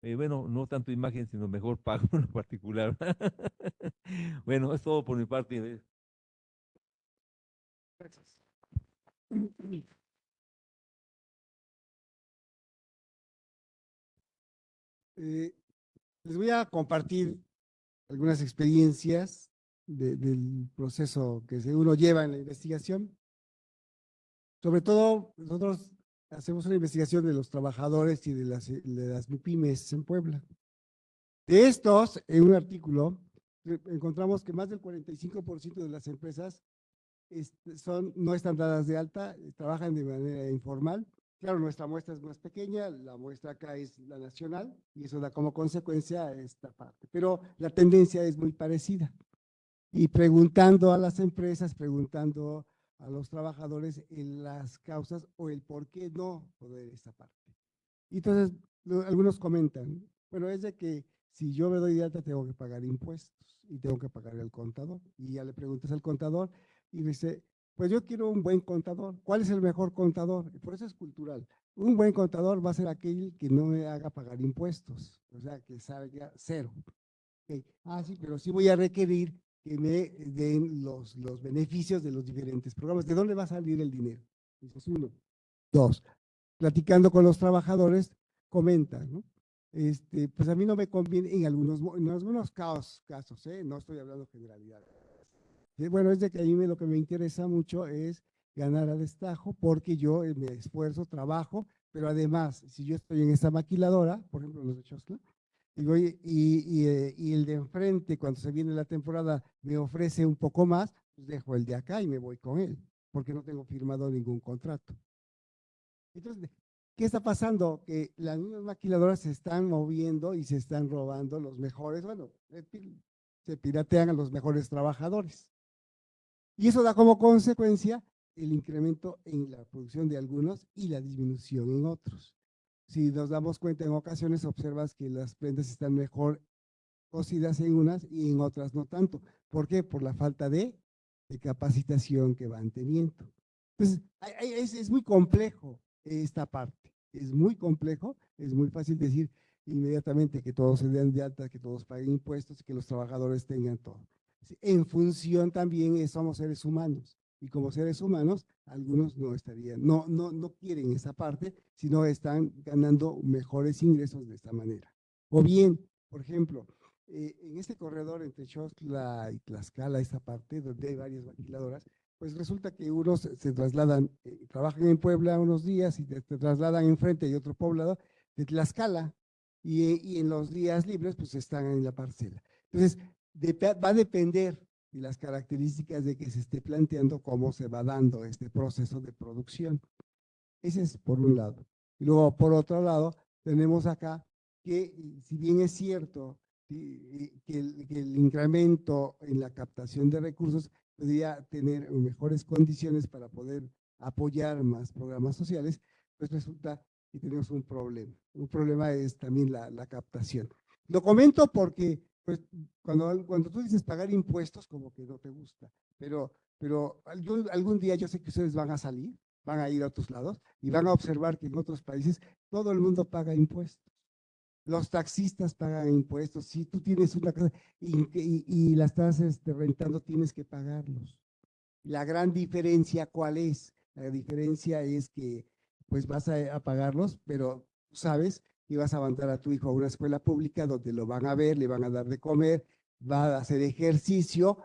bueno, no tanto imagen, sino mejor pago en lo particular. Bueno, es todo por mi parte.
Gracias.
Eh, Les voy a compartir algunas experiencias del proceso que uno lleva en la investigación. Sobre todo, nosotros hacemos una investigación de los trabajadores y de las MIPYMES en Puebla. De estos, en un artículo, encontramos que más del 45% de las empresas no están dadas de alta, trabajan de manera informal. Claro, nuestra muestra es más pequeña, la muestra acá es la nacional y eso da como consecuencia esta parte. Pero la tendencia es muy parecida. Y preguntando a las empresas, preguntando a los trabajadores en las causas o el por qué no poder esta parte. Y entonces algunos comentan, bueno, es de que si yo me doy de alta tengo que pagar impuestos y tengo que pagar el contador. Y ya le preguntas al contador y dice, pues yo quiero un buen contador. ¿Cuál es el mejor contador? Y por eso es cultural. Un buen contador va a ser aquel que no me haga pagar impuestos, o sea, que salga cero. Okay. Ah, sí, pero sí voy a requerir que me den los beneficios de los diferentes programas. ¿De dónde va a salir el dinero? Eso es uno. Dos, platicando con los trabajadores, comentan, ¿no? Pues a mí no me conviene en algunos casos, no estoy hablando generalidades. Bueno, es de que a mí lo que me interesa mucho es ganar a destajo porque yo me esfuerzo, trabajo, pero además, si yo estoy en esta maquiladora, por ejemplo, los de Chosla, y el de enfrente, cuando se viene la temporada, me ofrece un poco más, pues dejo el de acá y me voy con él, porque no tengo firmado ningún contrato. Entonces, ¿qué está pasando? Que las mismas maquiladoras se están moviendo y se están robando los mejores, bueno, se piratean a los mejores trabajadores. Y eso da como consecuencia el incremento en la producción de algunos y la disminución en otros. Si nos damos cuenta, en ocasiones observas que las prendas están mejor cosidas en unas y en otras no tanto. ¿Por qué? Por la falta de capacitación que van teniendo. Entonces, es muy complejo esta parte. Es muy complejo, es muy fácil decir inmediatamente que todos se den de alta, que todos paguen impuestos, que los trabajadores tengan todo. En función también somos seres humanos Y como seres humanos, algunos no estarían, no quieren esa parte, sino están ganando mejores ingresos de esta manera. O bien, por ejemplo, en este corredor entre Xostla y Tlaxcala, esta parte donde hay varias maquiladoras, pues resulta que unos se trasladan, trabajan en Puebla unos días y te trasladan enfrente de otro poblado de Tlaxcala y en los días libres pues están en la parcela. Entonces, va a depender de las características de que se esté planteando cómo se va dando este proceso de producción. Ese es por un lado. Y luego, por otro lado, tenemos acá que, si bien es cierto que el incremento en la captación de recursos podría tener mejores condiciones para poder apoyar más programas sociales, pues resulta que tenemos un problema. Un problema es también la captación. Lo comento porque pues, cuando tú dices pagar impuestos, como que no te gusta, pero algún día yo sé que ustedes van a salir, van a ir a otros lados y van a observar que en otros países todo el mundo paga impuestos. Los taxistas pagan impuestos. Si tú tienes una casa y la estás rentando, tienes que pagarlos. La gran diferencia, ¿cuál es? La diferencia es que pues vas a pagarlos, pero sabes que vas a mandar a tu hijo a una escuela pública donde lo van a ver, le van a dar de comer, va a hacer ejercicio,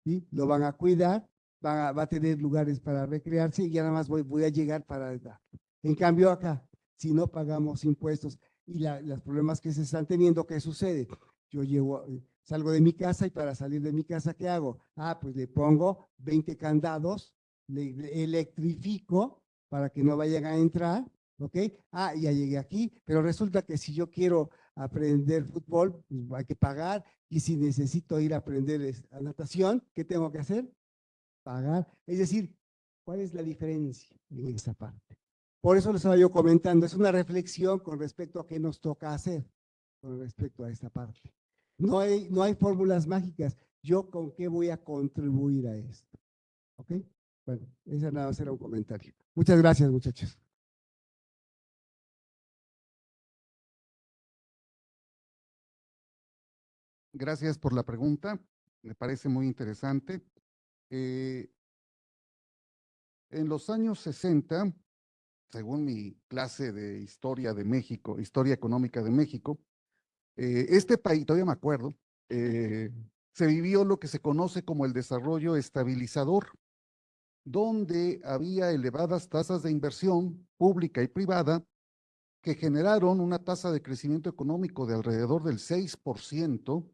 ¿sí? Lo van a cuidar, va a tener lugares para recrearse y ya nada más voy a llegar para dar. En cambio acá, si no pagamos impuestos y los problemas que se están teniendo, ¿qué sucede? Yo salgo de mi casa y para salir de mi casa, ¿qué hago? Pues le pongo 20 candados, le electrifico para que no vayan a entrar, ¿ok? Ya llegué aquí, pero resulta que si yo quiero aprender fútbol, pues hay que pagar, y si necesito ir a aprender a natación, ¿qué tengo que hacer? Pagar. Es decir, ¿cuál es la diferencia en esa parte? Por eso lo estaba yo comentando, es una reflexión con respecto a qué nos toca hacer con respecto a esta parte. No hay fórmulas mágicas. ¿Yo con qué voy a contribuir a esto? ¿Ok? Bueno, ese nada más era un comentario. Muchas gracias, muchachos.
Gracias por la pregunta, me parece muy interesante. En los años 60, según mi clase de historia de México, historia económica de México, este país, todavía me acuerdo, se vivió lo que se conoce como el desarrollo estabilizador, donde había elevadas tasas de inversión pública y privada que generaron una tasa de crecimiento económico de alrededor del 6%,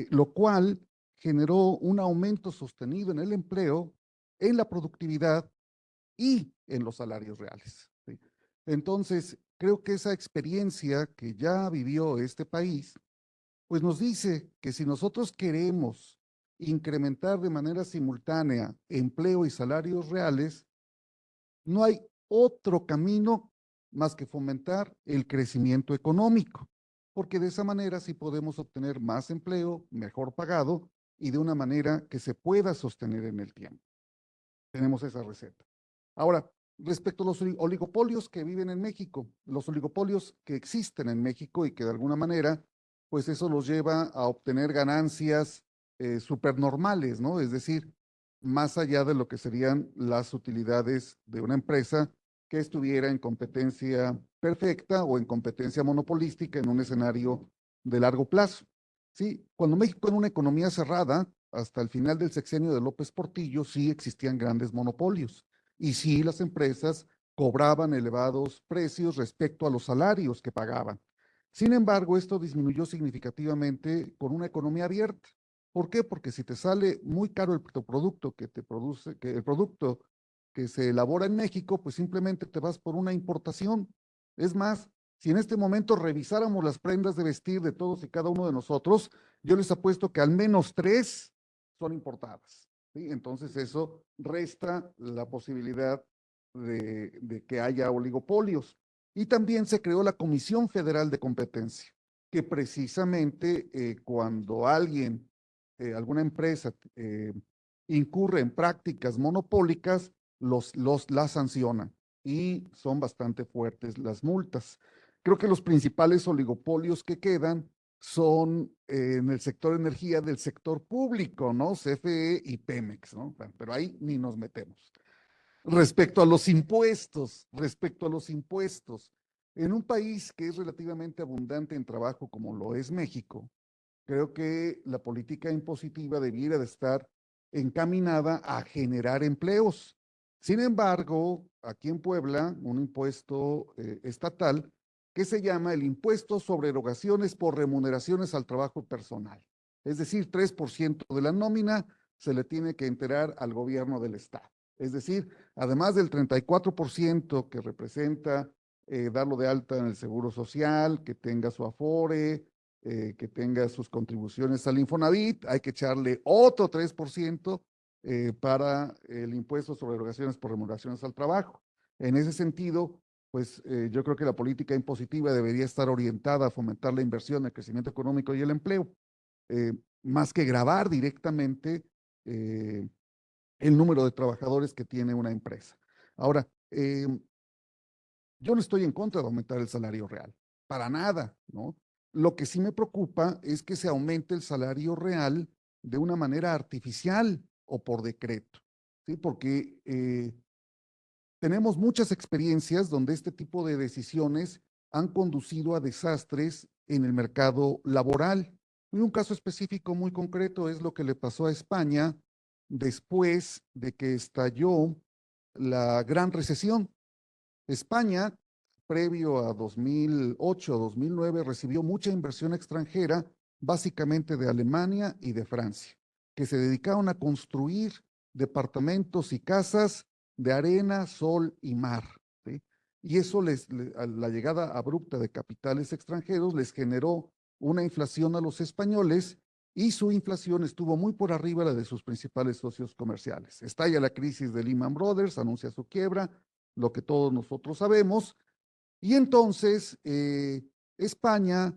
lo cual generó un aumento sostenido en el empleo, en la productividad y en los salarios reales. ¿Sí? Entonces, creo que esa experiencia que ya vivió este país, pues nos dice que si nosotros queremos incrementar de manera simultánea empleo y salarios reales, no hay otro camino más que fomentar el crecimiento económico, porque de esa manera sí podemos obtener más empleo, mejor pagado y de una manera que se pueda sostener en el tiempo. Tenemos esa receta. Ahora, respecto a los oligopolios que viven en México, los oligopolios que existen en México y que de alguna manera, pues eso los lleva a obtener ganancias supernormales, ¿no? Es decir, más allá de lo que serían las utilidades de una empresa que estuviera en competencia perfecta o en competencia monopolística en un escenario de largo plazo. Sí, cuando México era una economía cerrada, hasta el final del sexenio de López Portillo, sí existían grandes monopolios y sí las empresas cobraban elevados precios respecto a los salarios que pagaban. Sin embargo, esto disminuyó significativamente con una economía abierta. ¿Por qué? Porque si te sale muy caro el producto que te produce, que el producto que se elabora en México, pues simplemente te vas por una importación. Es más, si en este momento revisáramos las prendas de vestir de todos y cada uno de nosotros, yo les apuesto que al menos 3 son importadas. ¿Sí? Entonces eso resta la posibilidad de que haya oligopolios. Y también se creó la Comisión Federal de Competencia, que precisamente cuando alguna empresa incurre en prácticas monopólicas, las sancionan y son bastante fuertes las multas. Creo que los principales oligopolios que quedan son en el sector energía del sector público, ¿no? CFE y Pemex, ¿no? Bueno, pero ahí ni nos metemos. Respecto a los impuestos, en un país que es relativamente abundante en trabajo como lo es México, creo que la política impositiva debiera de estar encaminada a generar empleos. Sin embargo, aquí en Puebla, un impuesto estatal que se llama el impuesto sobre erogaciones por remuneraciones al trabajo personal. Es decir, 3% de la nómina se le tiene que enterar al gobierno del estado. Es decir, además del 34% que representa darlo de alta en el Seguro Social, que tenga su Afore, que tenga sus contribuciones al Infonavit, hay que echarle otro 3% para el impuesto sobre erogaciones por remuneraciones al trabajo. En ese sentido, pues yo creo que la política impositiva debería estar orientada a fomentar la inversión, el crecimiento económico y el empleo, más que gravar directamente el número de trabajadores que tiene una empresa. Ahora, yo no estoy en contra de aumentar el salario real, para nada, ¿no? Lo que sí me preocupa es que se aumente el salario real de una manera artificial o por decreto, ¿sí? Porque tenemos muchas experiencias donde este tipo de decisiones han conducido a desastres en el mercado laboral. Y un caso específico muy concreto es lo que le pasó a España después de que estalló la gran recesión. España, previo a 2008, 2009, recibió mucha inversión extranjera, básicamente de Alemania y de Francia, que se dedicaron a construir departamentos y casas de arena, sol y mar, ¿sí? Y eso a la llegada abrupta de capitales extranjeros les generó una inflación a los españoles y su inflación estuvo muy por arriba de la de sus principales socios comerciales. Estalla la crisis de Lehman Brothers, anuncia su quiebra, lo que todos nosotros sabemos, y entonces España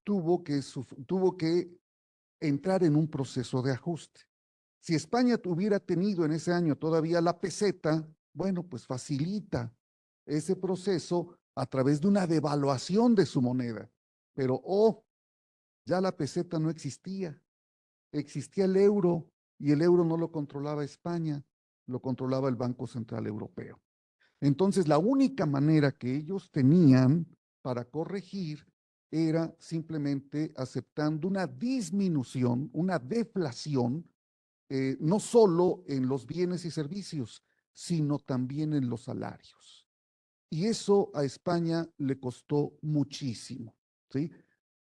tuvo que entrar en un proceso de ajuste. Si España hubiera tenido en ese año todavía la peseta, bueno, pues facilita ese proceso a través de una devaluación de su moneda. Pero, ya la peseta no existía, existía el euro y el euro no lo controlaba España, lo controlaba el Banco Central Europeo. Entonces, la única manera que ellos tenían para corregir era simplemente aceptando una disminución, una deflación, no solo en los bienes y servicios, sino también en los salarios. Y eso a España le costó muchísimo, ¿sí?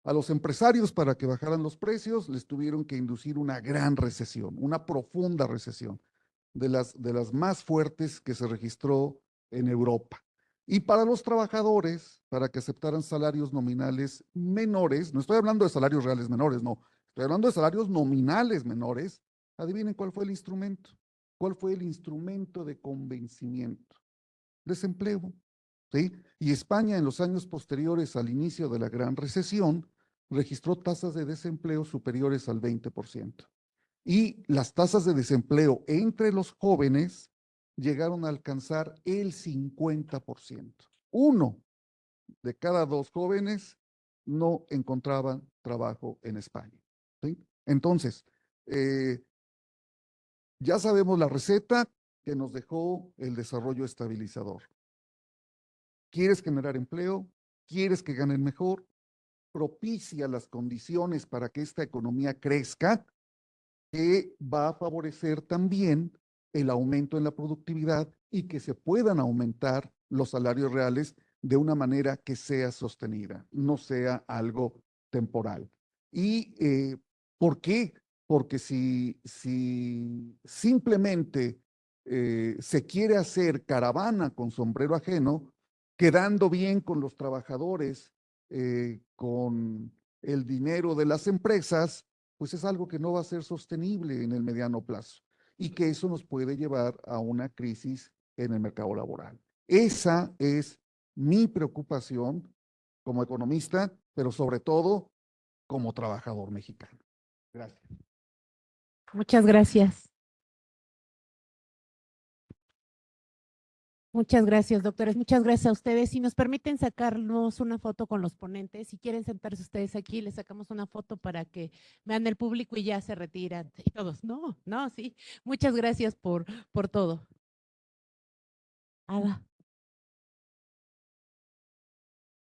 A los empresarios, para que bajaran los precios, les tuvieron que inducir una gran recesión, una profunda recesión, de las más fuertes que se registró en Europa. Y para los trabajadores, para que aceptaran salarios nominales menores, no estoy hablando de salarios reales menores, no, estoy hablando de salarios nominales menores, adivinen cuál fue el instrumento. ¿Cuál fue el instrumento de convencimiento? Desempleo, ¿sí? Y España en los años posteriores al inicio de la gran recesión registró tasas de desempleo superiores al 20%. Y las tasas de desempleo entre los jóvenes llegaron a alcanzar el 50%. Uno de cada dos jóvenes no encontraban trabajo en España, ¿sí? Entonces, ya sabemos la receta que nos dejó el desarrollo estabilizador. ¿Quieres generar empleo? ¿Quieres que ganen mejor? Propicia las condiciones para que esta economía crezca, que va a favorecer también el aumento en la productividad y que se puedan aumentar los salarios reales de una manera que sea sostenida, no sea algo temporal. ¿Y por qué? Porque si simplemente se quiere hacer caravana con sombrero ajeno, quedando bien con los trabajadores, con el dinero de las empresas, pues es algo que no va a ser sostenible en el mediano plazo y que eso nos puede llevar a una crisis en el mercado laboral. Esa es mi preocupación como economista, pero sobre todo como trabajador mexicano. Gracias.
Muchas gracias. Muchas gracias, doctores. Muchas gracias a ustedes. Si nos permiten sacarnos una foto con los ponentes, si quieren sentarse ustedes aquí, les sacamos una foto para que vean el público y ya se retiran todos. No, no, sí. Muchas gracias por todo. Ada.